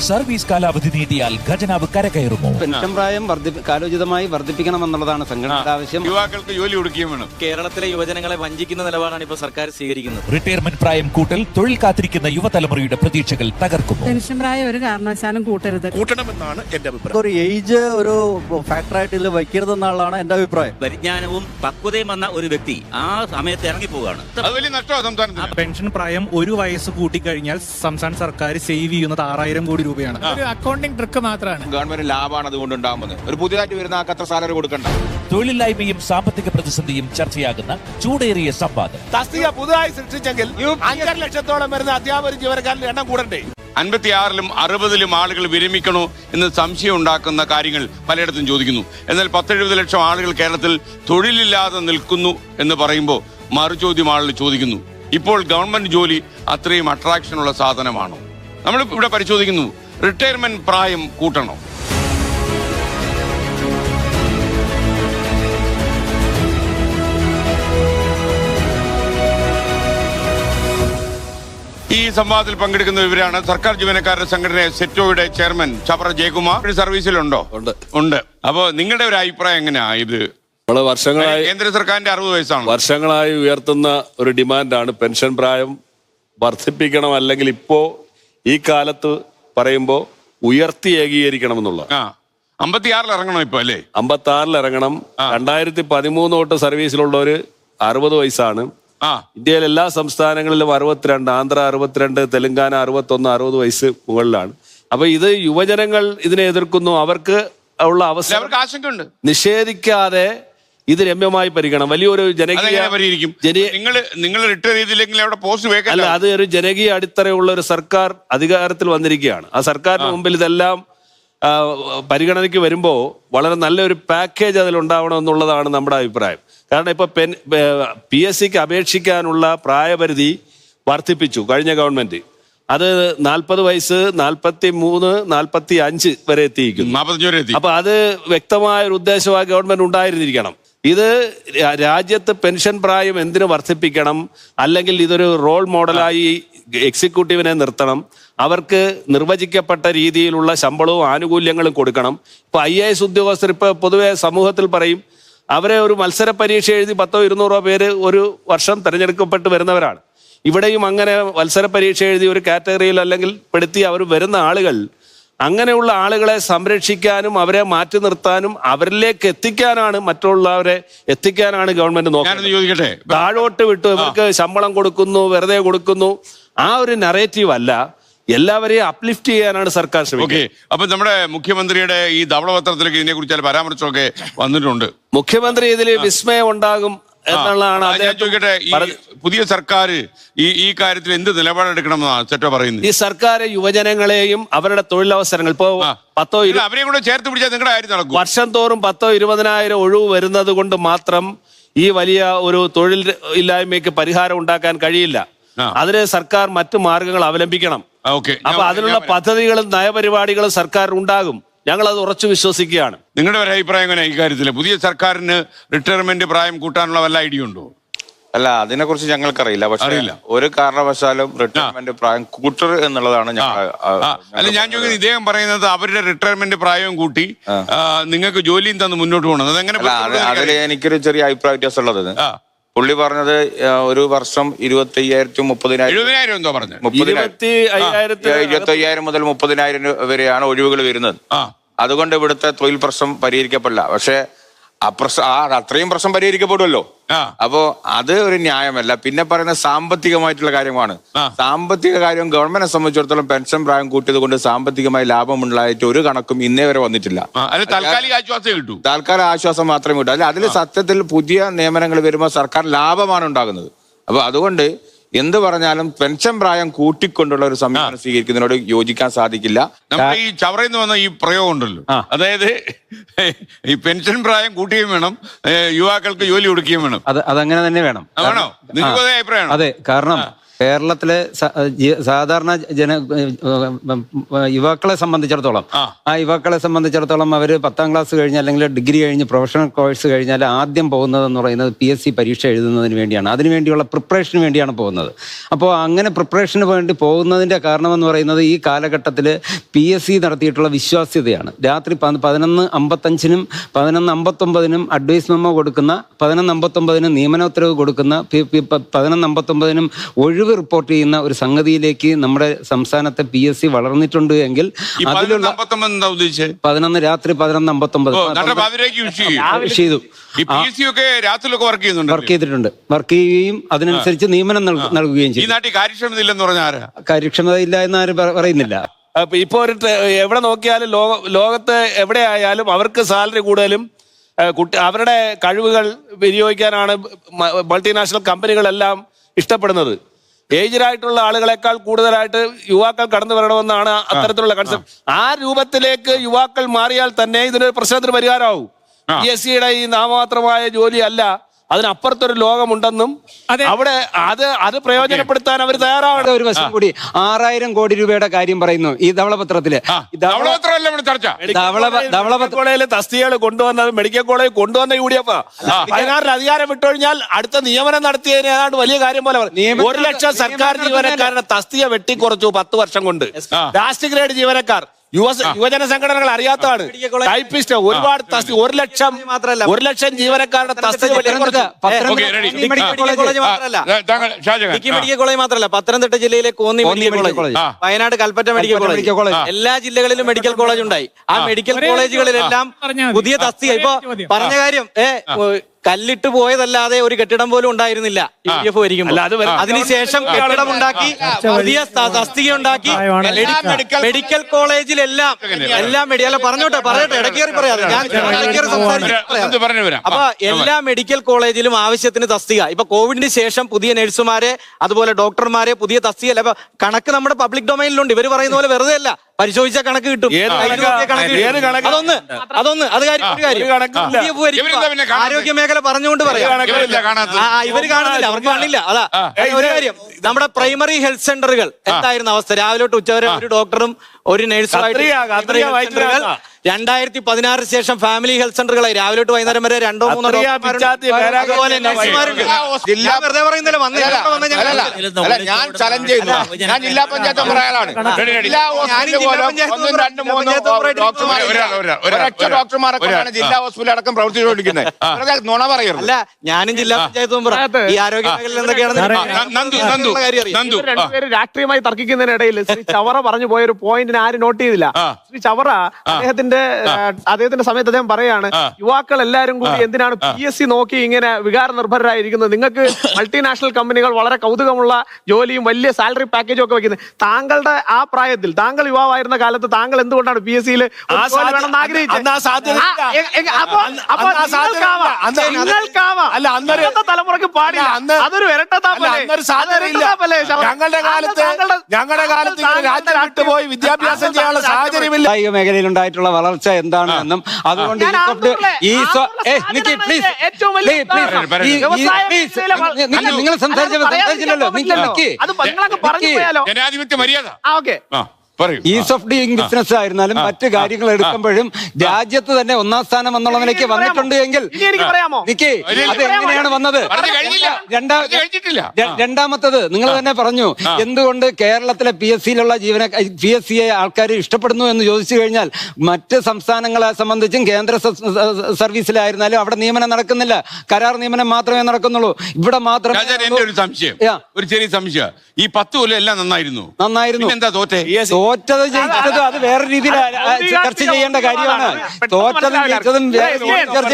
Service കാലാവധി നീട്ടിയാൽ ഖജനാവ് കരകയറുമോ? Pension പ്രായം കാലോചിതമായി വർദ്ധിപ്പിക്കണമെന്നുള്ളതാണ് സംഘടനയുടെ ആവശ്യം. യുവാക്കൾക്ക് ജോലി കൊടുക്കുകയും വേണം. കേരളത്തിലെ യുവജനങ്ങളെ വഞ്ചിക്കുന്ന നിലപാടാണ് ഇപ്പോൾ സർക്കാർ സ്വീകരിക്കുന്നത്. റിട്ടയർമെന്റ് പ്രായം കൂട്ടൽ തൊഴിൽ കാത്തിരിക്കുന്ന യുവതലമുറയുടെ പ്രതീക്ഷകൾ തകർക്കുമോ? പെൻഷൻ പ്രായം ഒരു കാരണവശാലും കൂട്ടണമെന്നാണ് എന്റെ അഭിപ്രായം. ഒരു ഏജ് ഒരു ഫാക്ടറായിട്ട് വയ്ക്കരുതെന്നാണ് എന്റെ അഭിപ്രായം. പരിജ്ഞാനവും പക്വതയും വന്ന ഒരു വ്യക്തി ആ സമയത്ത് ഇറങ്ങിപ്പോവുകയാണ്. അത് വലിയ നഷ്ടമാണ് സംസ്ഥാനത്തിന്. പെൻഷൻ പ്രായം ഒരു വയസ്സ് കൂട്ടിക്കഴിഞ്ഞാൽ സംസ്ഥാന സർക്കാർ സേവ് ചെയ്യുന്നത് 6000 കോടി രൂപയാണ്. ഒരു അക്കൗണ്ടിംഗ് ട്രിക്ക് മാത്രമാണ്. ഗവൺമെന്റ് ലാഭമാണ് അതുകൊണ്ട് ഉണ്ടാകുന്നത്. ഒരു പുതിയതായിട്ട് വരുന്ന ആൾക്ക് അത്ര സാലറി കൊടുക്കണ്ട. തൊഴിലില്ലായ്മയും സാമ്പത്തിക പ്രതിസന്ധിയും ചർച്ചയാകുന്ന ചൂടേറിയ സംവാദം. തസ്തിക പുതുതായി സൃഷ്ടിച്ചെങ്കിൽ 5.5 ലക്ഷത്തോളം വരുന്ന അധ്യാപക ജീവനക്കാരുടെ എണ്ണം കൂടണ്ടേ? 56-ലും 60-ലും ആളുകൾ വിരമിക്കണോ എന്ന് സംശയം ഉണ്ടാക്കുന്ന കാര്യങ്ങൾ പലയിടത്തും ചോദിക്കുന്നു. എന്നാൽ 10-70 ലക്ഷം ആളുകൾ കേരളത്തിൽ തൊഴിലില്ലാതെ നിൽക്കുന്നു എന്ന് പറയുമ്പോൾ മറുചോദ്യം ആളുകൾ ചോദിക്കുന്നു, ഇപ്പോൾ ഗവൺമെന്റ് ജോലി അത്രയും അട്രാക്ഷനുള്ള സാധനമാണോ? നമ്മൾ ഇവിടെ പരിശോധിക്കുന്നു, റിട്ടയർമെന്റ് പ്രായം കൂട്ടണോ? ഈ സംവാദത്തിൽ പങ്കെടുക്കുന്ന ഇവരാണ് സർക്കാർ ജീവനക്കാരുടെ സംഘടന സെറ്റോയുടെ ചെയർമാൻ ചപ്ര ജയകുമാർ. സർവീസിലുണ്ടോ? ഉണ്ട്. അപ്പോ നിങ്ങളുടെ ഒരു അഭിപ്രായം എങ്ങനെയാ? ഇത് വർഷങ്ങളായി കേന്ദ്ര സർക്കാരിന്റെ 60 വയസ്സാണ്. വർഷങ്ങളായി ഉയർത്തുന്ന ഒരു ഡിമാൻഡാണ് പെൻഷൻ പ്രായം വർദ്ധിപ്പിക്കണം, അല്ലെങ്കിൽ ഇപ്പോ ഈ കാലത്ത് പറയുമ്പോ ഉയർത്തി ഏകീകരിക്കണം എന്നുള്ളത്. 56-ൽ ഇറങ്ങണം ഇപ്പൊ അല്ലേ? 56-ൽ ഇറങ്ങണം. 2013 തൊട്ട് സർവീസിലുള്ളവര് 60 വയസ്സാണ്. ഇന്ത്യയിലെ എല്ലാ സംസ്ഥാനങ്ങളിലും 62, ആന്ധ്ര 62, തെലങ്കാന 61, 60 വയസ്സ് മുകളിലാണ്. അപ്പൊ ഇത് യുവജനങ്ങൾ ഇതിനെ എതിർക്കുന്നു. അവർക്ക് ഉള്ള അവസരം ആശങ്കയുണ്ട്. നിഷേധിക്കാതെ ഇത് രമ്യമായി പരിഗണം. വലിയൊരു ജനകീയ നിങ്ങൾ റിട്ടയർ ചെയ്തില്ലെങ്കിൽ അവിടെ പോസ്റ്റ് അല്ല, അത് ഒരു ജനകീയ അടിത്തറയുള്ള ഒരു സർക്കാർ അധികാരത്തിൽ വന്നിരിക്കുകയാണ്. ആ സർക്കാരിന് മുമ്പിൽ ഇതെല്ലാം പരിഗണനയ്ക്ക് വരുമ്പോൾ വളരെ നല്ലൊരു പാക്കേജ് അതിലുണ്ടാവണം എന്നുള്ളതാണ് നമ്മുടെ അഭിപ്രായം. കാരണം ഇപ്പൊ PSCക്ക് അപേക്ഷിക്കാനുള്ള പ്രായപരിധി വർദ്ധിപ്പിച്ചു കഴിഞ്ഞ ഗവൺമെന്റ്. അത് 40 വയസ്സ് 43, 45 വരെ എത്തിയിരിക്കുന്നു. അപ്പൊ അത് വ്യക്തമായ ഒരു ഉദ്ദേശമായി ഗവൺമെന്റ് ഉണ്ടായിരുന്നിരിക്കണം. ഇത് രാജ്യത്ത് പെൻഷൻ പ്രായം എന്തിനു വർദ്ധിപ്പിക്കണം? അല്ലെങ്കിൽ ഇതൊരു റോൾ മോഡലായി എക്സിക്യൂട്ടീവിനെ നിർത്തണം. അവർക്ക് നിർവചിക്കപ്പെട്ട രീതിയിലുള്ള ശമ്പളവും ആനുകൂല്യങ്ങളും കൊടുക്കണം. ഇപ്പൊ IAS ഉദ്യോഗസ്ഥർ ഇപ്പൊ പൊതുവെ സമൂഹത്തിൽ പറയും, അവരെ ഒരു മത്സര പരീക്ഷ എഴുതി 100-200 പേര് ഒരു വർഷം തിരഞ്ഞെടുക്കപ്പെട്ട് വരുന്നവരാണ്. ഇവിടെയും അങ്ങനെ മത്സര പരീക്ഷ എഴുതി ഒരു കാറ്റഗറിയിൽ അല്ലെങ്കിൽ പെടുത്തി അവർ വരുന്ന ആളുകൾ, അങ്ങനെയുള്ള ആളുകളെ സംരക്ഷിക്കാനും അവരെ മാറ്റി നിർത്താനും അവരിലേക്ക് എത്തിക്കാനാണ്, മറ്റുള്ളവരെ എത്തിക്കാനാണ് ഗവൺമെന്റ് നോക്കുന്നത്. താഴോട്ട് വിട്ടു ഇവർക്ക് ശമ്പളം കൊടുക്കുന്നു, വെറുതെ കൊടുക്കുന്നു, ആ ഒരു നറേറ്റീവ് അല്ല. എല്ലാവരെയും അപ്ലിഫ്റ്റ് ചെയ്യാനാണ് സർക്കാർ ശ്രമിക്കുന്നത്. അപ്പൊ നമ്മുടെ മുഖ്യമന്ത്രിയുടെ ഈ ധവളപത്രത്തിലേക്ക് ഇതിനെ കുറിച്ച് പരാമർശമൊക്കെ വന്നിട്ടുണ്ട്. മുഖ്യമന്ത്രി ഇതിൽ വിസ്മയം ഉണ്ടാകും എന്നുള്ളതാണ്. ഞാൻ ചോദിക്കട്ടെ, ഈ പുതിയ സർക്കാർ ഈ കാര്യത്തിൽ എന്ത് നിലപാടെടുക്കണമെന്നാണ് സെറ്റോ പറയുന്നത്? ഈ സർക്കാർ യുവജനങ്ങളെയും അവരുടെ തൊഴിലവസരങ്ങൾ ഇപ്പോ 10-20 അവരെയും കൂടെ ചേർത്ത് പിടിച്ചാൽ നിങ്ങളുടെ കാര്യം നടക്കും. വർഷം തോറും 10-20,000 ഒഴിവ് വരുന്നത് കൊണ്ട് മാത്രം ഈ വലിയ ഒരു തൊഴിൽ ഇല്ലായ്മയ്ക്ക് പരിഹാരം ഉണ്ടാക്കാൻ കഴിയില്ല. അതിന് സർക്കാർ മറ്റു മാർഗങ്ങൾ അവലംബിക്കണം. അപ്പൊ അതിനുള്ള പദ്ധതികളും നയപരിപാടികളും സർക്കാർ ഉണ്ടാകും. ഞങ്ങൾ അത് ഉറച്ചു വിശ്വസിക്കുകയാണ്. നിങ്ങളുടെ ഒരു അഭിപ്രായം എങ്ങനെ ഈ കാര്യത്തിൽ? പുതിയ സർക്കാരിന് റിട്ടയർമെന്റ് പ്രായം കൂട്ടാനുള്ള വല്ല ഐഡിയ ഉണ്ടോ? അല്ല, അതിനെ കുറിച്ച് ഞങ്ങൾക്കറിയില്ല. പക്ഷേ ഒരു കാരണവശാലും റിട്ടയർമെന്റ് പ്രായം കൂട്ടർ എന്നുള്ളതാണ് അല്ല, ഞാൻ ചോദിക്കുന്നത്, ഇദ്ദേഹം പറയുന്നത് അവരുടെ റിട്ടയർമെന്റ് പ്രായവും കൂട്ടി നിങ്ങൾക്ക് ജോലിയും തന്ന് മുന്നോട്ട് പോകണം. അതെങ്ങനെ? അതിൽ എനിക്കൊരു ചെറിയ അഭിപ്രായ വ്യത്യാസം ഉള്ളത്. പുള്ളി പറഞ്ഞത് ഒരു വർഷം 25,000 30,000 എന്തോ പറഞ്ഞു, 25,000 മുതൽ 30,000 വരെയാണ് ഒഴിവുകൾ വരുന്നത്. അതുകൊണ്ട് ഇവിടുത്തെ തൊഴിൽ പ്രശ്നം പരിഹരിക്കപ്പെടില്ല. പക്ഷെ അത്രയും പ്രശ്നം പരിഹരിക്കപ്പെടുമല്ലോ. അപ്പോ അത് ഒരു ന്യായമല്ല. പിന്നെ പറയുന്ന സാമ്പത്തികമായിട്ടുള്ള കാര്യമാണ്. സാമ്പത്തിക കാര്യം ഗവൺമെന്റിനെ സംബന്ധിച്ചിടത്തോളം പെൻഷൻ പ്രായം കൂട്ടിയത് കൊണ്ട് സാമ്പത്തികമായി ലാഭമുണ്ടായിട്ട് ഒരു കണക്കും ഇന്നേ വരെ വന്നിട്ടില്ല. താൽക്കാലിക ആശ്വാസം മാത്രമേ കിട്ടൂ. അല്ല, അതിൽ സത്യത്തിൽ പുതിയ നിയമനങ്ങൾ വരുമ്പോൾ സർക്കാർ ലാഭമാണ് ഉണ്ടാകുന്നത്. അപ്പൊ അതുകൊണ്ട് എന്ത് പറഞ്ഞാലും പെൻഷൻ പ്രായം കൂട്ടിക്കൊണ്ടുള്ള ഒരു സമീപനം സ്വീകരിക്കുന്നതിനോട് യോജിക്കാൻ സാധിക്കില്ല. നമ്മൾ ഈ ചവറയിൽ വന്ന ഈ പ്രയോഗം ഉണ്ടല്ലോ, അതായത് ഈ പെൻഷൻ പ്രായം കൂട്ടുകയും വേണം, യുവാക്കൾക്ക് ജോലി കൊടുക്കുകയും വേണം. അതങ്ങനെ തന്നെ വേണം. നിങ്ങൾക്ക് അതേ അഭിപ്രായമാണ്? അതെ, കാരണം കേരളത്തിലെ സാധാരണ യുവാക്കളെ സംബന്ധിച്ചിടത്തോളം ആ യുവാക്കളെ സംബന്ധിച്ചിടത്തോളം അവർ 10ാം ക്ലാസ് കഴിഞ്ഞ് അല്ലെങ്കിൽ ഡിഗ്രി കഴിഞ്ഞ് പ്രൊഫഷണൽ കോഴ്സ് കഴിഞ്ഞാൽ ആദ്യം പോകുന്നതെന്ന് പറയുന്നത് PSC പരീക്ഷ എഴുതുന്നതിന് വേണ്ടിയാണ്. അതിനുവേണ്ടിയുള്ള പ്രിപ്പറേഷന് വേണ്ടിയാണ് പോകുന്നത്. അപ്പോൾ അങ്ങനെ പ്രിപ്പറേഷന് വേണ്ടി പോകുന്നതിൻ്റെ കാരണമെന്ന് പറയുന്നത് ഈ കാലഘട്ടത്തിൽ PSC നടത്തിയിട്ടുള്ള വിശ്വാസ്യതയാണ്. രാത്രി 11:55-നും 11:59-നും അഡ്വൈസ് മെമ്മോ കൊടുക്കുന്ന, 11:59-നും നിയമനോത്തരവ് കൊടുക്കുന്ന, 11:59-നും ഒഴിവ് റിപ്പോർട്ട് ചെയ്യുന്ന ഒരു സംഗതിയിലേക്ക് നമ്മുടെ സംസ്ഥാനത്തെ PSC വളർന്നിട്ടുണ്ട് എങ്കിൽ അതിലുള്ള 11 രാത്രി 11:59 ചെയ്തു വർക്ക് ചെയ്തിട്ടുണ്ട്. വർക്ക് ചെയ്യുകയും അതിനനുസരിച്ച് നിയമനം നൽകുകയും ചെയ്യും. കാര്യക്ഷമത ഇല്ല എന്ന് ആരും പറയുന്നില്ല. ഇപ്പൊ എവിടെ നോക്കിയാലും ലോകത്ത് എവിടെ ആയാലും അവർക്ക് സാലറി കൂടുതലും അവരുടെ കഴിവുകൾ വിനിയോഗിക്കാനാണ് മൾട്ടിനാഷണൽ കമ്പനികളെല്ലാം ഇഷ്ടപ്പെടുന്നത്. ഏജ്ഡായിട്ടുള്ള ആളുകളെക്കാൾ കൂടുതലായിട്ട് യുവാക്കൾ കടന്നു വരണമെന്നാണ് അത്തരത്തിലുള്ള കൺസെപ്റ്റ്. ആ രൂപത്തിലേക്ക് യുവാക്കൾ മാറിയാൽ തന്നെ ഇതിനൊരു പ്രശ്നത്തിന് പരിഹാരമാവും. PSCയുടെ ഈ നാമമാത്രമായ ജോലി അല്ല, അതിനപ്പുറത്തൊരു ലോകമുണ്ടെന്നും അവിടെ അത് പ്രയോജനപ്പെടുത്താൻ അവർ തയ്യാറാവണം. ഒരു വശം കൂടി 6000 കോടി രൂപയുടെ കാര്യം പറയുന്നു ഈ ധവളപത്രത്തില്. കോളേജിലെ തസ്തികകൾ കൊണ്ടുവന്നത് മെഡിക്കൽ കോളേജ് കൊണ്ടുവന്ന UDF 16 അധികാരം വിട്ടൊഴിഞ്ഞാൽ അടുത്ത നിയമനം നടത്തിയതിന് ഏതാണ്ട് വലിയ കാര്യം പോലെ 1,00,000 സർക്കാർ ജീവനക്കാരുടെ തസ്തിക വെട്ടിക്കുറച്ചു 10 വർഷം കൊണ്ട്. ലാസ്റ്റ് ഗ്രേഡ് ജീവനക്കാർ യുവജന സംഘടനകൾ അറിയാത്തതാണ്. ടൈപ്പിസ്റ്റ് ഒരുപാട് 1,00,000 ജീവനക്കാരുടെ തസ്തിക മെഡിക്കൽ കോളേജ് മാത്രമല്ല, പത്തനംതിട്ട ജില്ലയിലെ Konni medical college, Wayanad Kalpetta medical college, എല്ലാ ജില്ലകളിലും മെഡിക്കൽ കോളേജ് ഉണ്ടായി. ആ മെഡിക്കൽ കോളേജുകളിലെല്ലാം പുതിയ തസ്തിക. ഇപ്പൊ പറഞ്ഞ കാര്യം കല്ലിട്ട് പോയതല്ലാതെ ഒരു കെട്ടിടം പോലും ഉണ്ടായിരുന്നില്ല UDF ഭരിക്കുമ്പോൾ. അതിനുശേഷം കെട്ടിടം ഉണ്ടാക്കി, പുതിയ തസ്തിക ഉണ്ടാക്കി. മെഡിക്കൽ കോളേജിലെല്ലാം പറയട്ടെ ഇടക്കേറി പറയാതെ അപ്പൊ എല്ലാ മെഡിക്കൽ കോളേജിലും ആവശ്യത്തിന് തസ്തിക. ഇപ്പൊ കോവിഡിന് ശേഷം പുതിയ നഴ്സുമാരെ, അതുപോലെ ഡോക്ടർമാരെ, പുതിയ തസ്തിക. അപ്പൊ കണക്ക് നമ്മുടെ പബ്ലിക് ഡൊമൈനിലുണ്ട്. ഇവര് പറയുന്ന പോലെ വെറുതെ അല്ല, പരിശോധിച്ച കണക്ക് കിട്ടും. ആരോഗ്യ മേഖല പറഞ്ഞുകൊണ്ട് പറയാം. ഇവര് കാണുന്നില്ല, അവർക്ക് കാണില്ല. അതാ ഒരു കാര്യം. നമ്മുടെ പ്രൈമറി ഹെൽത്ത് സെന്ററുകൾ എന്തായിരുന്ന അവസ്ഥ? രാവിലെ തൊട്ട് ഉച്ചവരെ ഒരു ഡോക്ടറും ഒരു നഴ്സുമായിട്ട് 2016 ശേഷം ഫാമിലി ഹെൽത്ത് സെന്ററുകളായി. രാവിലെ തൊട്ട് വൈകുന്നേരം വരെ 2-3 അതുപോലെ നഴ്സുമാരുണ്ട്. വെറുതെ പറയുന്നില്ല, ഞാൻ ചലഞ്ച് ചെയ്യുന്നു. ഞാൻ ജില്ലാ പഞ്ചായത്ത് പറയാനാണ്. ഡോക്ടർമാരൊക്കെയാണ് ജില്ലാ ഹോസ്പിറ്റൽ അടക്കം പ്രവർത്തിച്ചുകൊണ്ടിരിക്കുന്നത്. നുണ പറയരുത്. അല്ല, ഞാനും ജില്ലാ പഞ്ചായത്തും ഈ ആരോഗ്യ മേഖലയിൽ എന്തൊക്കെയാണ് രാഷ്ട്രീയമായി തർക്കിക്കുന്നതിനിടയിൽ ശ്രീ ചവറ പറഞ്ഞു പോയ ഒരു പോയിന്റിന് ആരും നോട്ട് ചെയ്തില്ല. ശ്രീ ചവറ അദ്ദേഹത്തിന്റെ സമയത്ത് അദ്ദേഹം പറയാണ്, യുവാക്കൾ എല്ലാവരും കൂടി എന്തിനാണ് PSC നോക്കി ഇങ്ങനെ വികാര നിർഭരരായിരിക്കുന്നത്? നിങ്ങൾക്ക് മൾട്ടിനാഷണൽ കമ്പനികൾ വളരെ കൗതുകമുള്ള ജോലിയും വലിയ സാലറി പാക്കേജും ഒക്കെ വെക്കുന്നത്. താങ്കളുടെ ആ പ്രായത്തിൽ, താങ്കൾ യുവാവായിരുന്ന കാലത്ത് താങ്കൾ എന്തുകൊണ്ടാണ് PSCയിൽ വേണമെന്ന് ആഗ്രഹിച്ചത്? തലമുറക്ക് പാടില്ല. അതൊരു ഞങ്ങളുടെ കാലത്ത് രാജ്യം വിദ്യാഭ്യാസം ചെയ്യാനുള്ള സാഹചര്യമില്ല. കായിക മേഖലയിൽ ഉണ്ടായിട്ടുള്ള വളർച്ച എന്താണ് എന്നും അതുകൊണ്ട് നിങ്ങൾ സംസാരിച്ചല്ലോ. ജനാധിപത്യ മര്യാദ ഈസ് ഓഫ് ഡൂയിങ് ബിസിനസ് ആയിരുന്നാലും മറ്റു കാര്യങ്ങൾ എടുക്കുമ്പോഴും രാജ്യത്ത് തന്നെ 1ാം സ്ഥാനം എന്നുള്ള നിലയ്ക്ക് വന്നിട്ടുണ്ട് എങ്കിൽ അത് എങ്ങനെയാണ് വന്നത്? രണ്ടാമത്തത് നിങ്ങൾ തന്നെ പറഞ്ഞു, എന്തുകൊണ്ട് കേരളത്തിലെ PSCയിലുള്ള PSCയെ ആൾക്കാർ ഇഷ്ടപ്പെടുന്നു എന്ന് ചോദിച്ചു കഴിഞ്ഞാൽ മറ്റ് സംസ്ഥാനങ്ങളെ സംബന്ധിച്ചും കേന്ദ്ര സർവീസിലായിരുന്നാലും അവിടെ നിയമനം നടക്കുന്നില്ല. കരാർ നിയമനം മാത്രമേ നടക്കുന്നുള്ളൂ. ഇവിടെ മാത്രം ഒരു ചെറിയ സംശയം. ഈ 10 കൊല്ലം എല്ലാം നന്നായിരുന്നു. എന്താ തോറ്റത് ജയിച്ചത് അത് വേറെ രീതിയിൽ ചർച്ച ചെയ്യേണ്ട കാര്യമാണ്. തോറ്റതും ജയിച്ചതും ചർച്ച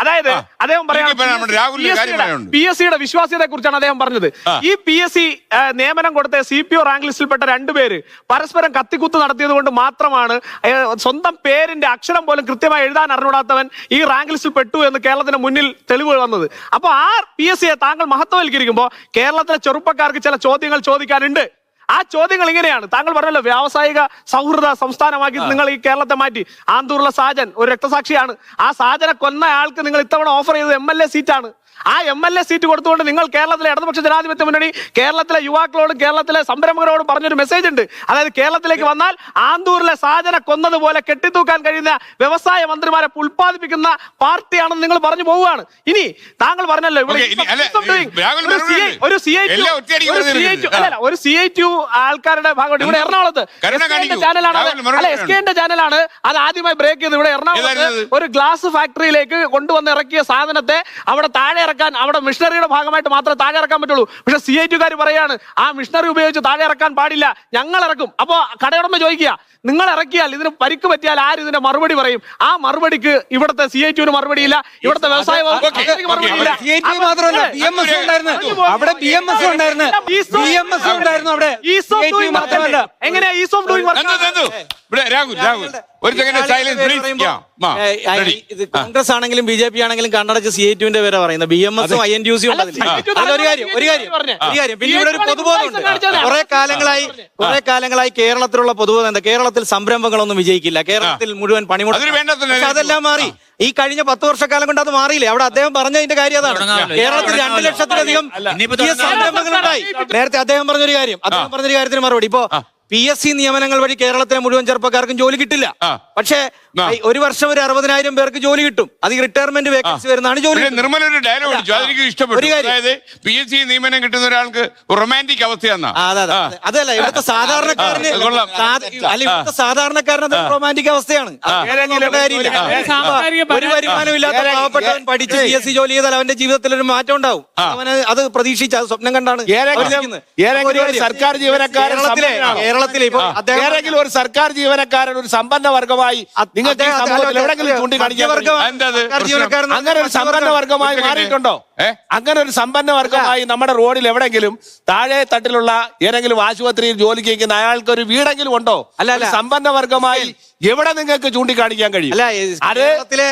അതായത് അദ്ദേഹം PSCയുടെ വിശ്വാസ്യതയെ കുറിച്ചാണ് അദ്ദേഹം പറഞ്ഞത്. ഈ PSC നിയമനം കൊടുത്ത CPO റാങ്ക് ലിസ്റ്റിൽപ്പെട്ട 2 പേര് പരസ്പരം കത്തിക്കുത്ത് നടത്തിയത് കൊണ്ട് മാത്രമാണ് സ്വന്തം പേരിന്റെ അക്ഷരം പോലും കൃത്യമായി എഴുതാൻ അറിഞ്ഞൂടാത്തവൻ ഈ റാങ്ക് ലിസ്റ്റിൽ പെട്ടു എന്ന് കേരളത്തിന് മുന്നിൽ തെളിവ് വന്നത്. അപ്പൊ ആ PSCയെ താങ്കൾ മഹത്വവൽക്കരിക്കുമ്പോൾ കേരളത്തിലെ ചെറുപ്പക്കാർക്ക് ചില ചോദ്യങ്ങൾ ചോദിക്കാനുണ്ട്. ആ ചോദ്യങ്ങൾ ഇങ്ങനെയാണ്. താങ്കൾ പറഞ്ഞല്ലോ വ്യാവസായിക സൗഹൃദ സംസ്ഥാനമാക്കി നിങ്ങൾ ഈ കേരളത്തെ മാറ്റി. ആന്തൂറിലെ സാജൻ ഒരു രക്തസാക്ഷിയാണ്. ആ സാജനെ കൊന്ന ആൾക്ക് നിങ്ങൾ ഇത്തവണ ഓഫർ ചെയ്തത് MLA സീറ്റാണ്. ആ MLA സീറ്റ് കൊടുത്തുകൊണ്ട് നിങ്ങൾ കേരളത്തിലെ ഇടതുപക്ഷ ജനാധിപത്യ മുന്നണി കേരളത്തിലെ യുവാക്കളോടും കേരളത്തിലെ സംരംഭകരോടും പറഞ്ഞൊരു മെസ്സേജ് ഉണ്ട്. അതായത് കേരളത്തിലേക്ക് വന്നാൽ ആന്തൂരിലെ സാജനെ കൊന്നതുപോലെ കെട്ടിത്തൂക്കാൻ കഴിയുന്ന വ്യവസായ മന്ത്രിമാരെ ഉൽപ്പാദിപ്പിക്കുന്ന പാർട്ടിയാണെന്ന് നിങ്ങൾ പറഞ്ഞു പോവുകയാണ്. ഇനി താങ്കൾ പറഞ്ഞല്ലോ ഇവിടെ ഒരു CITU ആൾക്കാരുടെ ഭാഗമായിട്ട് ഇവിടെ എറണാകുളത്ത് SKന്റെ ചാനലാണ് അത് ആദ്യമായി ബ്രേക്ക് ചെയ്ത് ഇവിടെ എറണാകുളത്ത് ഒരു ഗ്ലാസ് ഫാക്ടറിയിലേക്ക് കൊണ്ടുവന്ന് ഇറക്കിയ സാധനത്തെ അവിടെ താഴെ ഇറക്കാൻ, അവിടെ മിഷണറിയുടെ ഭാഗമായിട്ട് മാത്രമേ താഴെ ഇറക്കാൻ പറ്റുള്ളൂ. പക്ഷെ CITുകാർ പറയാണ് ആ മിഷണറി ഉപയോഗിച്ച് താഴെ ഇറക്കാൻ പാടില്ല, ഞങ്ങൾ ഇറക്കും. അപ്പോ കടയുടമ ചോദിക്കുക, നിങ്ങൾ ഇറക്കിയാൽ ഇതിന് പരിക്ക് പറ്റിയാൽ ആര് ഇതിന്റെ മറുപടി പറയും? ആ മറുപടിക്ക് ഇവിടുത്തെ CITുവിന് മറുപടിയില്ല, ഇവിടുത്തെ വ്യവസായ മറുപടിയില്ല. എങ്ങനെയാ ഈസ് ഓഫ് ഡൂയിങ് ഇത് കോൺഗ്രസ് ആണെങ്കിലും BJP ആണെങ്കിലും കണ്ണടച്ച് CITുവിന്റെ പേരെ പറയുന്നത് BMSഉം INTUCയും പിന്നെ ഇവിടെ ഒരു പൊതുബോധമുണ്ട്. കുറെ കാലങ്ങളായി കേരളത്തിലുള്ള പൊതുബോധം എന്താ? കേരളത്തിൽ സംരംഭങ്ങളൊന്നും വിജയിക്കില്ല, കേരളത്തിൽ മുഴുവൻ പണിമുടക്കും. അതെല്ലാം മാറി. ഈ കഴിഞ്ഞ 10 വർഷക്കാലം കൊണ്ട് അത് മാറിയില്ലേ? അവിടെ അദ്ദേഹം പറഞ്ഞതിന്റെ കാര്യം അതാണ്. കേരളത്തിൽ 2 ലക്ഷത്തിലധികം പുതിയ സംരംഭങ്ങളുണ്ടായി. നേരത്തെ അദ്ദേഹം പറഞ്ഞൊരു കാര്യത്തിന് മറുപടി. ഇപ്പോ PSC നിയമനങ്ങൾ വഴി കേരളത്തിലെ മുഴുവൻ ചെറുപ്പക്കാർക്കും ജോലി കിട്ടില്ല. പക്ഷേ ഒരു വർഷം ഒരു 60,000 പേർക്ക് ജോലി കിട്ടും. അത് റിട്ടയർമെന്റ് വേക്കൻസി വരുന്നതാണ് ജോലി. നിർമ്മല ഒരു ഡയലോഗ് അടിച്ചു, അതെനിക്ക് ഇഷ്ടപ്പെട്ടു. അതായത് PSC നിയമനം കിട്ടുന്ന ഒരാൾക്ക് റൊമാൻറ്റിക് അവസ്ഥയാണ്. അതല്ല, ഇവിടുത്തെ സാധാരണക്കാരന് അത് റൊമാൻറ്റിക് അവസ്ഥയാണ്. ഒരു വരുമാനമില്ലാത്ത പാവപ്പെട്ടവൻ പഠിച്ച് PSC ജോലി ചെയ്താൽ അവന്റെ ജീവിതത്തിൽ ഒരു മാറ്റം ഉണ്ടാവും. അവന് അത് പ്രതീക്ഷിച്ച് അത് സ്വപ്നം കണ്ടാണ് സർക്കാർ ജീവനക്കാരൻ കേരളത്തിലെ ഇപ്പൊ ഏതെങ്കിലും ഒരു സർക്കാർ ജീവനക്കാരൻ ഒരു സമ്പന്ന വർഗമായി നിങ്ങൾക്ക് എവിടെങ്കിലും ചൂണ്ടിക്കാണിക്കാൻ അങ്ങനെ ഒരു സമ്പന്ന വർഗമായി മാറിയിട്ടുണ്ടോ? അങ്ങനെ ഒരു സമ്പന്ന വർഗമായി നമ്മുടെ റോഡിൽ എവിടെങ്കിലും താഴെ തട്ടിലുള്ള ഏതെങ്കിലും ആശുപത്രിയിൽ ജോലിക്ക് നിൽക്കുന്ന അയാൾക്ക് ഒരു വീടെങ്കിലും ഉണ്ടോ? അല്ല, സമ്പന്ന വർഗമായി എവിടെ നിങ്ങൾക്ക് ചൂണ്ടിക്കാണിക്കാൻ കഴിയും? അത്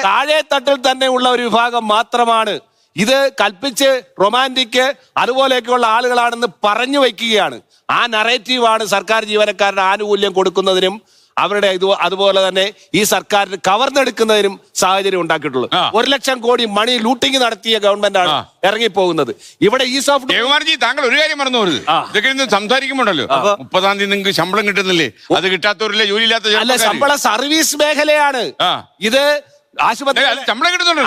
താഴെ തട്ടിൽ തന്നെ ഉള്ള ഒരു വിഭാഗം മാത്രമാണ്. ഇത് കൽപ്പിച്ച് റൊമാൻറ്റിക് അതുപോലെയൊക്കെയുള്ള ആളുകളാണെന്ന് പറഞ്ഞു വയ്ക്കുകയാണ്. ആ നറേറ്റീവാണ് സർക്കാർ ജീവനക്കാരുടെ ആനുകൂല്യം കൊടുക്കുന്നതിനും അവരുടെ അതുപോലെ തന്നെ ഈ സർക്കാരിന് കവർന്നെടുക്കുന്നതിനും സാഹചര്യം ഉണ്ടാക്കിയിട്ടുള്ളത്. 1 ലക്ഷം കോടി മണി ലൂട്ടിങ് നടത്തിയ ഗവൺമെന്റ് ആണ് ഇറങ്ങിപ്പോകുന്നത്. ഇവിടെ ഈസ് ഓഫ് താങ്കൾ ഒരു കാര്യം മറന്നു പോകരുത്. ഇതൊക്കെ സംസാരിക്കുമ്പോണ്ടല്ലോ 30-ാം തീയതി നിങ്ങൾക്ക് ശമ്പളം കിട്ടുന്നില്ലേ? അത് കിട്ടാത്തവരില്ലേ? ജോലി ഇല്ലാത്ത ശമ്പള സർവീസ് മേഖലയാണ് ഇത്.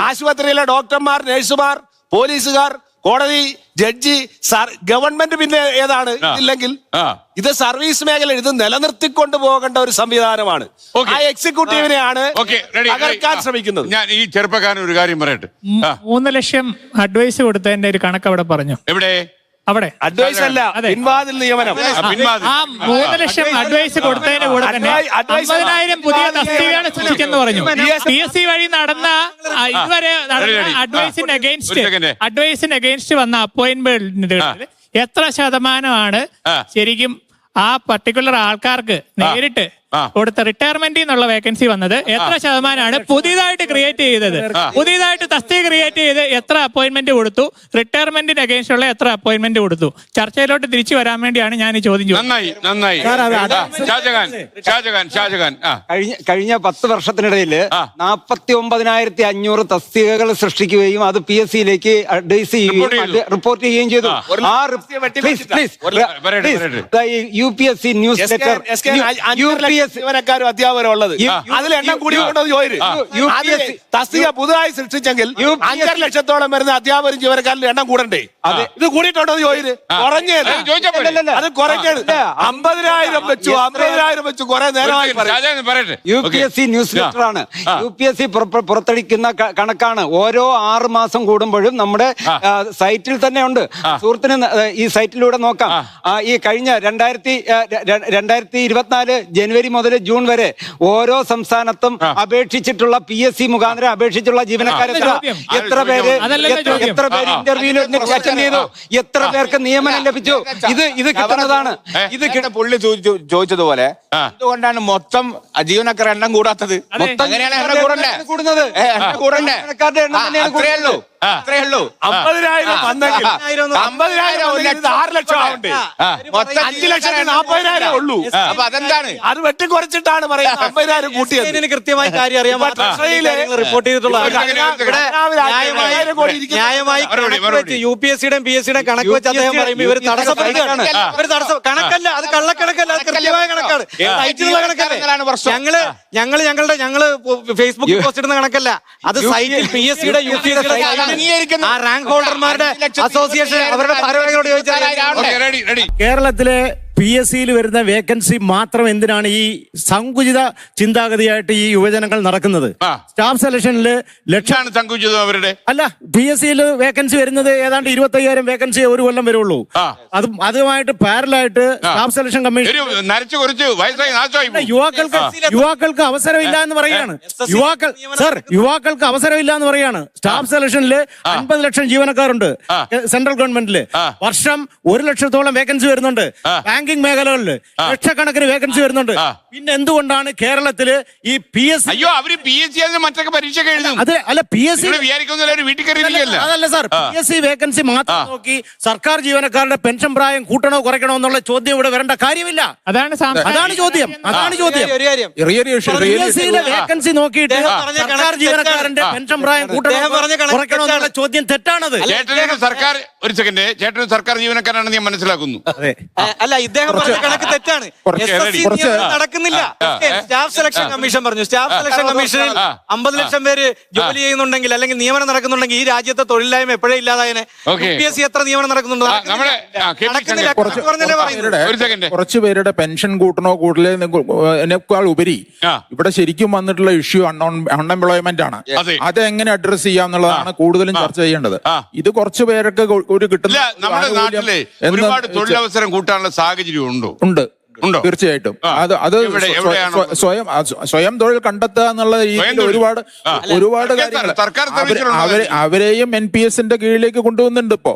ആശുപത്രിയിലെ ഡോക്ടർമാർ, നഴ്സുമാർ, പോലീസുകാർ, കോടതി, ജഡ്ജി, ഗവൺമെന്റ് പിന്നെ ഏതാണ്? ഇല്ലെങ്കിൽ ഇത് സർവീസ് മേഖല, ഇത് നിലനിർത്തിക്കൊണ്ട് പോകേണ്ട ഒരു സംവിധാനമാണ്. ആ എക്സിക്യൂട്ടീവിനെയാണ് തകർക്കാൻ ശ്രമിക്കുന്നത്. ഞാൻ ഈ ചെറുപ്പക്കാരൻ ഒരു കാര്യം പറയട്ടെ. 3 ലക്ഷം അഡ്വൈസ് കൊടുത്തതിന്റെ ഒരു കണക്ക് അവിടെ പറഞ്ഞു. എവിടെ? അവിടെ അഡ്വൈസ് അല്ല, പിൻവാതിൽ നിയമനം. ആ 3 ലക്ഷം അഡ്വൈസ് കൊടുത്തതിന്റെ കൂടെ തന്നെ 50,000 പുതിയ തസ്തികകൾ സൃഷ്ടിച്ചെന്ന് പറഞ്ഞു. PSC വഴി നടന്ന ഇതുവരെ അഡ്വൈസിന് അഗെയിൻസ്റ്റ് വന്ന അപ്പോയിന്റ്മെന്റുകളിൽ എത്ര ശതമാനമാണ് ശരിക്കും ആ പർട്ടിക്കുലർ ആൾക്കാർക്ക് നേരിട്ട് കൊടുത്ത റിട്ടയർമെന്റ് എന്നുള്ള വേക്കൻസി വന്നത്? എത്ര ശതമാനമാണ് പുതിയതായിട്ട് ക്രിയേറ്റ് ചെയ്തത്? പുതിയതായിട്ട് തസ്തിക ക്രിയേറ്റ് ചെയ്ത് എത്ര അപ്പോയിന്റ്മെന്റ് കൊടുത്തു? റിട്ടയർമെന്റിന് അഗേൻസ്റ്റ് ഉള്ള എത്ര അപ്പോയിന്റ്മെന്റ് കൊടുത്തു? ചർച്ചയിലോട്ട് തിരിച്ചു വരാൻ വേണ്ടിയാണ് ഞാൻ ഈ ചോദ്യം ചോദിച്ചത്. കഴിഞ്ഞ 10 വർഷത്തിനിടയിൽ 49,500 തസ്തികകൾ സൃഷ്ടിക്കുകയും അത് PSCയിലേക്ക് അഡ്വൈസ് ചെയ്യുകയും റിപ്പോർട്ട് ചെയ്യുകയും ചെയ്തു. UPSC ന്യൂസ് ലെറ്റർ ജീവനക്കാരും അധ്യാപകരും ഉള്ളത് അതിൽ എണ്ണം കൂടിയുണ്ടോ ചോദിച്ചു. തസ്തിക പുതുതായി സൃഷ്ടിച്ചെങ്കിൽ 5.5 ലക്ഷത്തോളം വരുന്ന അധ്യാപകരും ജീവനക്കാരുടെ എണ്ണം കൂടണ്ടേ? ഇത് കൂടിയിട്ടുണ്ടോ ചോദിച്ചു? കുറഞ്ഞത് അത് കുറഞ്ഞത് 50,000 വെച്ചു, 50,000 വെച്ചു കുറെ നേരമായി. UPSC ന്യൂസ് ലെറ്റർ ആണ്. UPSC പുറത്തടിക്കുന്ന കണക്കാണ്. ഓരോ 6 മാസം കൂടുമ്പോഴും നമ്മുടെ സൈറ്റിൽ തന്നെ ഉണ്ട്. സുഹൃത്തിന് ഈ സൈറ്റിലൂടെ നോക്കാം. ഈ കഴിഞ്ഞ 2024 ജനുവരി മുതൽ ജൂൺ വരെ ഓരോ സംസ്ഥാനത്തും അപേക്ഷിച്ചിട്ടുള്ള PSC മുഖാന്തരം അപേക്ഷിച്ചുള്ള ജീവനക്കാരെ എത്ര പേര് ഇന്റർവ്യൂവിൽ അറ്റൻഡ് ചെയ്തു, എത്ര പേർക്ക് നിയമനം ലഭിച്ചു? ഇത് കിട്ടുന്നതാണ്. ഇത് പുള്ളി ചോദിച്ചതുപോലെ എന്തുകൊണ്ടാണ് മൊത്തം ജീവനക്കാരുടെ എണ്ണം കൂടാത്തത്? കൂടുന്നത് അത്രേ ഉള്ളൂ. 50,000 വന്നെങ്കിൽ 50,000 വന്നെങ്കിൽ ഇത് 6 ലക്ഷം ആവണ്ടേ? 5,40,000 ഉള്ളൂ. അപ്പൊ അതെന്താണ്? അത് വെട്ടിക്കുറച്ചിട്ടാണ് പറയുന്നത് 50,000 കൂട്ടിയത്. കൃത്യമായി കാര്യം അറിയാം. റിപ്പോർട്ട് ചെയ്തിട്ടുള്ളതാണ്. ന്യായമായി UPSC-യുടെയും PSC-യുടെയും കണക്ക് വെച്ച് അദ്ദേഹം പറയുമ്പോൾ ഇവർ തടസ്സപ്പെടുകയാണ്. കണക്കല്ല, അത് കള്ളക്കണക്കല്ല, അത് കൃത്യമായ കണക്കാണ്. ഞങ്ങള് ഫേസ്ബുക്കിൽ പോസ്റ്റ് ഇടുന്ന കണക്കല്ല, അത് സൈറ്റിൽ PSC-യുടെ UPSC-യുടെ ആ റാങ്ക് ഹോൾഡർമാരുടെ അസോസിയേഷൻ അവരുടെ ഭാരവാഹികളോട് ചോദിച്ചാൽ കേരളത്തിലെ PSC-യിൽ വരുന്ന വേക്കൻസി മാത്രം എന്തിനാണ് ഈ സങ്കുചിത ചിന്താഗതിയായിട്ട് ഈ യുവജനങ്ങൾ നടക്കുന്നത്? സ്റ്റാഫ് സെലക്ഷനിൽ ലക്ഷമാണ് സങ്കുചിതം അവരുടെ. അല്ല, PSC-യിൽ വേക്കൻസി വരുന്നത് ഏതാണ്ട് 25,000 വേക്കൻസി ഒരു കൊല്ലം വരുള്ളൂ. അതുമായിട്ട് പാരലായിട്ട് സ്റ്റാഫ് സെലക്ഷൻ കമ്മീഷൻ യുവാക്കൾക്ക് അവസരമില്ല എന്ന് പറയാണ്. യുവാക്കൾക്ക് അവസരമില്ല എന്ന് പറയാണ്. സ്റ്റാഫ് സെലക്ഷനിൽ 50 ലക്ഷം ജീവനക്കാരുണ്ട് സെൻട്രൽ ഗവൺമെന്റില്. വർഷം 1 ലക്ഷത്തോളം വേക്കൻസി വരുന്നുണ്ട്. ബാങ്കിംഗ് മേഖലകളിൽ ലക്ഷക്കണക്കിന് വേക്കൻസി വരുന്നുണ്ട്. പിന്നെ എന്തുകൊണ്ടാണ് കേരളത്തില് ഈ PSC മറ്റൊക്കെ പരീക്ഷ അല്ല PSC അതല്ല സാർ, PSC വേക്കൻസി മാത്രം നോക്കി സർക്കാർ ജീവനക്കാരുടെ പെൻഷൻ പ്രായം കൂട്ടണോ കുറയ്ക്കണോ എന്നുള്ള ചോദ്യം ഇവിടെ വരേണ്ട കാര്യമില്ല. അതാണ് ചോദ്യം. PSC-യിലെ വേക്കൻസി നോക്കിയിട്ട് സർക്കാർ ജീവനക്കാരന്റെ പെൻഷൻ പ്രായം കൂട്ടണോ കുറയ്ക്കണോ എന്നുള്ള ചോദ്യം തെറ്റാണത്. സർക്കാർ ഒരു സെക്കൻഡ്, ചേട്ടൻ സർക്കാർ ജീവനക്കാരാണെന്ന് ഞാൻ മനസ്സിലാക്കുന്നു. അല്ല, ഇദ്ദേഹം പറഞ്ഞ കണക്ക് തെറ്റാണ്. നടക്കുന്നില്ല. സ്റ്റാഫ് സെലക്ഷൻ കമ്മീഷൻ പറഞ്ഞു, സ്റ്റാഫ് സെലക്ഷൻ കമ്മീഷനിൽ 50 ലക്ഷം പേര് ജോലി ചെയ്യുന്നുണ്ടെങ്കിൽ അല്ലെങ്കിൽ നിയമനം നടക്കുന്നുണ്ടെങ്കിൽ ഈ രാജ്യത്തെ തൊഴിലില്ലായ്മ എപ്പോഴേ ഇല്ലാതായനെ. UPSC എത്ര നിയമനം നടക്കുന്നുണ്ടോ? കുറച്ചു പേരുടെ പെൻഷൻ കൂട്ടണോ കൂടലേക്കാൾ ഉപരി ഇവിടെ ശരിക്കും വന്നിട്ടുള്ള ഇഷ്യൂ അൺഎംപ്ലോയ്മെന്റ് ആണ്. അതെങ്ങനെ അഡ്രസ് ചെയ്യാന്നുള്ളതാണ് കൂടുതലും ചർച്ച ചെയ്യേണ്ടത്. ഇത് കുറച്ചു പേർക്ക് ഒരു കിട്ടുന്ന നമ്മുടെ നാട്ടിലെ ഒരുപാട് തൊഴിലവസരം കൂട്ടാനുള്ള സാഹചര്യം ഉണ്ട്. തീർച്ചയായിട്ടും അത് സ്വയം തൊഴിൽ കണ്ടെത്തുക എന്നുള്ള രീതിയിൽ ഒരുപാട് കാര്യങ്ങൾ അവരെയും NPS-ന്റെ കീഴിലേക്ക് കൊണ്ടുവന്നുണ്ട്. ഇപ്പോ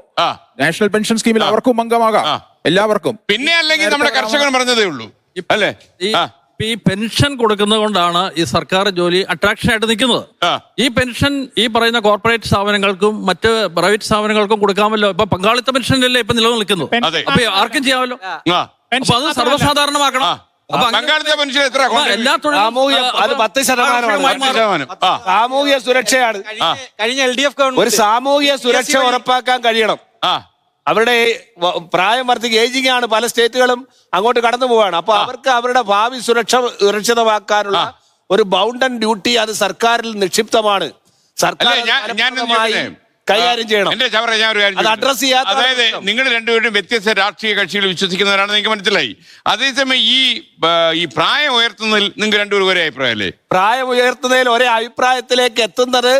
നാഷണൽ പെൻഷൻ സ്കീമിൽ അവർക്കും അംഗമാകാം, എല്ലാവർക്കും. പിന്നെ അല്ലെങ്കിൽ നമ്മുടെ കർഷകർ പറഞ്ഞതേ ഉള്ളൂ അല്ലേ? ഈ പെൻഷൻ കൊടുക്കുന്നത് കൊണ്ടാണ് ഈ സർക്കാർ ജോലി അട്രാക്ഷൻ ആയിട്ട് നിൽക്കുന്നത്. ഈ പെൻഷൻ ഈ പറയുന്ന കോർപ്പറേറ്റ് സ്ഥാപനങ്ങൾക്കും മറ്റ് പ്രൈവറ്റ് സ്ഥാപനങ്ങൾക്കും കൊടുക്കാമല്ലോ. ഇപ്പൊ പങ്കാളിത്ത പെൻഷനല്ലേ ഇപ്പൊ നിലനിൽക്കുന്നു. അപ്പൊ ആർക്കും ചെയ്യാമല്ലോ. അപ്പൊ അത് സർവ്വസാധാരണമാക്കണം. എല്ലാ അത് 10% സാമൂഹിക സുരക്ഷയാണ്. കഴിഞ്ഞ LDF ഗവൺമെന്റ് ഒരു സാമൂഹിക സുരക്ഷ ഉറപ്പാക്കാൻ കഴിയണം. അവരുടെ പ്രായം വർദ്ധിക്കുക, ഏജിങ് ആണ്. പല സ്റ്റേറ്റുകളും അങ്ങോട്ട് കടന്നു പോവാണ്. അപ്പൊ അവർക്ക് അവരുടെ ഭാവി സുരക്ഷിതമാക്കാനുള്ള ഒരു ബൗണ്ട് ആൻഡ് ഡ്യൂട്ടി അത് സർക്കാരിൽ നിക്ഷിപ്തമാണ്. സർക്കാർ കൈകാര്യം ചെയ്യണം. അത് അഡ്രസ് ചെയ്യാത്ത, അതായത് നിങ്ങൾ രണ്ടുപേരും വ്യത്യസ്ത രാഷ്ട്രീയ കക്ഷികൾ വിശ്വസിക്കുന്നവരാണെന്ന് എനിക്ക് മനസ്സിലായി. അതേസമയം ഈ പ്രായം ഉയർത്തുന്നതിൽ നിങ്ങൾ രണ്ടുപേരും ഒരേ അഭിപ്രായമല്ലേ? പ്രായം ഉയർത്തുന്നതിൽ ഒരേ അഭിപ്രായത്തിലേക്ക് എത്തുന്നത്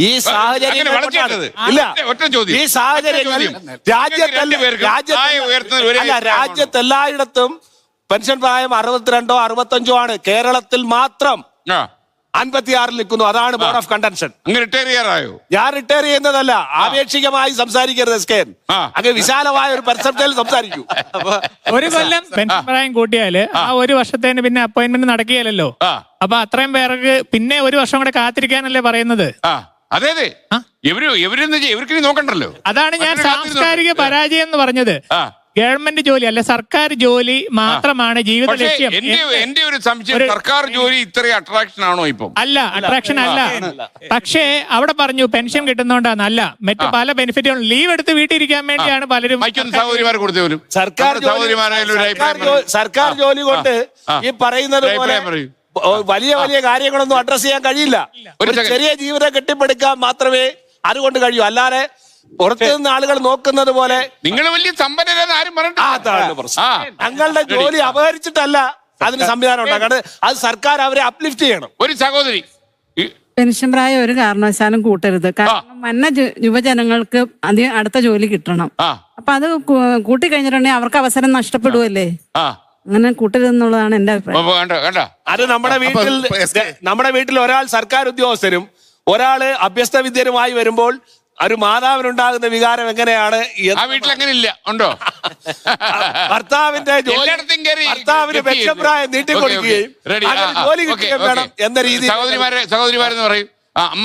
ഈ സാഹചര്യം ഇല്ല. ഈ സാഹചര്യങ്ങളിൽ രാജ്യത്തെല്ലായിടത്തും പെൻഷൻ പ്രായം 62 65 ആണ്. കേരളത്തിൽ മാത്രം 56 നിൽക്കുന്നു. അതാണ് ബോർഡ് ഓഫ് കണ്ടൻഷൻ. റിട്ടയർ ചെയ്യാറായോ? ഞാൻ റിട്ടയർ ചെയ്യുന്നതല്ല, ആപേക്ഷികമായി സംസാരിക്കരുത്. അങ്ങനെ വിശാലമായ ഒരു പെർസെപ്റ്റേജിൽ സംസാരിക്കൂ. ഒരു കൊല്ലം പെൻഷൻ പ്രായം കൂട്ടിയാല് ആ ഒരു വർഷത്തേന് പിന്നെ അപ്പോയിന്റ്മെന്റ് നടക്കുകയല്ലോ. അപ്പൊ അത്രയും പേർക്ക് പിന്നെ ഒരു വർഷം കൂടെ കാത്തിരിക്കാനല്ലേ പറയുന്നത്? അതെ ഇവർക്ക് നോക്കണ്ടല്ലോ. അതാണ് ഞാൻ സാംസ്കാരിക പരാജയം എന്ന് പറഞ്ഞത്. ഗവൺമെന്റ് ജോലി അല്ല, സർക്കാർ ജോലി മാത്രമാണ് ജീവിത ലക്ഷ്യം. എന്റെ ഒരു സംശയം, സർക്കാർ ജോലി ഇത്രയും അട്രാക്ഷൻ ആണോ ഇപ്പം? അല്ല, അട്രാക്ഷൻ അല്ല. പക്ഷേ അവിടെ പറഞ്ഞു പെൻഷൻ കിട്ടുന്നോണ്ടാണ്. അല്ല, മറ്റു പല ബെനിഫിറ്റുകളും ലീവ് എടുത്ത് വീട്ടിലിരിക്കാൻ വേണ്ടിയാണ് പലരും. സർക്കാർ ജോലി കൊണ്ട് ഈ പറയുന്നത് പോലെ വലിയ വലിയ കാര്യങ്ങളൊന്നും അഡ്രസ് ചെയ്യാൻ കഴിയില്ല. ഒരു ചെറിയ ജീവിതം കെട്ടിപ്പടുക്കാൻ മാത്രമേ അതുകൊണ്ട് കഴിയൂ. അല്ലാതെ പുറത്തു നിന്ന് ആളുകൾ നോക്കുന്നത് പോലെ നിങ്ങൾ വലിയ സമ്പന്നരെന്ന് ആരും ഞങ്ങളുടെ ജോലി അപഹരിച്ചിട്ടല്ല അതിന് സംവിധാനം ഉണ്ടാക്കാണ്. അത് സർക്കാർ അവരെ അപ്ലിഫ്റ്റ് ചെയ്യണം. ഒരു സഹോദരി, പെൻഷൻ പ്രായം ഒരു കാരണവശാലും കൂട്ടരുത്. കാരണം വന്ന യുവജനങ്ങൾക്ക് അടുത്ത ജോലി കിട്ടണം. അപ്പൊ അത് കൂട്ടിക്കഴിഞ്ഞിട്ടുണ്ടെങ്കിൽ അവർക്ക് അവസരം നഷ്ടപ്പെടുവല്ലേ. അങ്ങനെ കൂട്ടരുതെന്നുള്ളതാണ് എന്റെ അഭിപ്രായം. അത് നമ്മുടെ വീട്ടിൽ ഒരാൾ സർക്കാർ ഉദ്യോഗസ്ഥരും ഒരാള് അഭ്യസ്ത വിദ്യരുമായി വരുമ്പോൾ ഒരു മാതാവിനുണ്ടാകുന്ന വികാരം എങ്ങനെയാണ്? ആ വീട്ടിൽ അങ്ങനെ ഇല്ല, ഉണ്ടോ? ഭർത്താവിന്റെ ഭർത്താവിന് പെൻഷൻപ്രായം നീട്ടിക്കൊടുക്കുകയും ജോലി കിട്ടുകയും വേണം എന്ന രീതിയിൽ സഹോദരിമാരെന്ന് പറയും,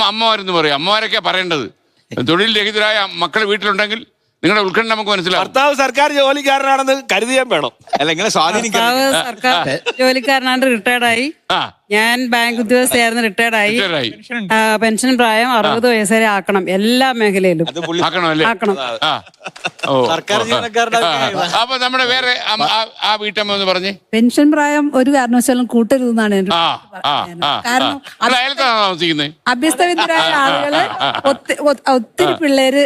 അമ്മമാരെന്ന് പറയും. അമ്മമാരൊക്കെ പറയേണ്ടത് തൊഴിൽ രഹിതരായ മക്കൾ വീട്ടിലുണ്ടെങ്കിൽ നിങ്ങളുടെ ഉത്കണ്ഠ നമുക്ക് മനസ്സിലാവും. ഭർത്താവ് സർക്കാർ ജോലിക്കാരനാണെന്ന് കരുതിയാൻ വേണം. അല്ല ഇങ്ങനെ സ്വാധീനിക്കാൻ സർക്കാർ ജോലിക്കാരനാണ്ട് റിട്ടയർഡായി. ഞാൻ ബാങ്ക് ഉദ്യോഗസ്ഥയായിരുന്നു, റിട്ടയർഡായി. പെൻഷൻ പ്രായം 60 വയസ്സ് വരെ ആക്കണം എല്ലാ മേഖലയിലും. ആക്കണം. സർക്കാർ ജീവനക്കാരുടെ അപ്പൊ നമ്മുടെ വേറെ ആ വീട്ടമ്മ എന്ന് പറഞ്ഞേ, പെൻഷൻ പ്രായം ഒരു കാരണവശാലും കൂട്ടരുതെന്നാണ് എന്റെ കാരണം അഭ്യസ്തവിദ്യരായ ആളുകള് ഒത്തിരി പിള്ളേര്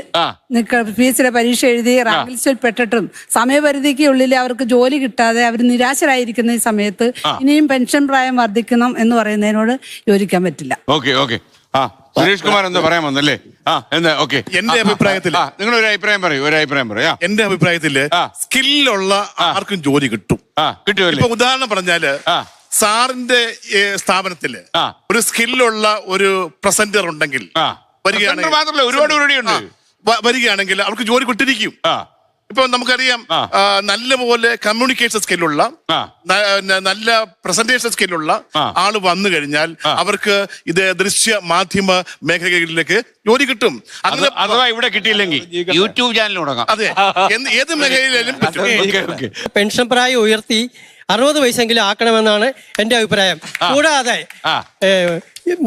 ഫീസിലെ പരീക്ഷ എഴുതി റാങ്ക് ലിസ്റ്റിൽ പെട്ടിട്ടും സമയപരിധിക്ക് ഉള്ളിൽ അവർക്ക് ജോലി കിട്ടാതെ അവർ നിരാശരായിരിക്കുന്ന ഈ സമയത്ത് ഇനിയും പെൻഷൻ പ്രായം വർദ്ധിക്കണം എന്ന് പറയുന്നതിനോട് യോജിക്കാൻ പറ്റില്ല. സുരേഷ് കുമാർ എന്താ പറയാൻ വന്നല്ലേ? എന്റെ അഭിപ്രായത്തിൽ നിങ്ങൾ ഒരു അഭിപ്രായം പറയൂ. എന്റെ അഭിപ്രായത്തില് സ്കില്ലുള്ള ആർക്കും ജോലി കിട്ടും. ഇപ്പൊ ഉദാഹരണം പറഞ്ഞാല് സാറിന്റെ സ്ഥാപനത്തില് ഒരു സ്കില്ലുള്ള ഒരു പ്രസന്റർ ഉണ്ടെങ്കിൽ വരികയാണെങ്കിൽ അവർക്ക് ജോലി കിട്ടിരിക്കും. ഇപ്പൊ നമുക്കറിയാം നല്ലപോലെ കമ്മ്യൂണിക്കേഷൻ സ്കില്ലുള്ള നല്ല പ്രസന്റേഷൻ സ്കില്ലുള്ള ആള് വന്നു കഴിഞ്ഞാൽ അവർക്ക് ഇത് ദൃശ്യ മാധ്യമ മേഖലകളിലേക്ക് ജോലി കിട്ടും. അഥവാ ഇവിടെ കിട്ടിയില്ലെങ്കിൽ യൂട്യൂബ് ചാനൽ തുടങ്ങാം. അതെ, ഏത് മേഖലയിലും പെൻഷൻ പ്രായം ഉയർത്തി 60 വയസ്സെങ്കിലും ആക്കണമെന്നാണ് എന്റെ അഭിപ്രായം. കൂടാതെ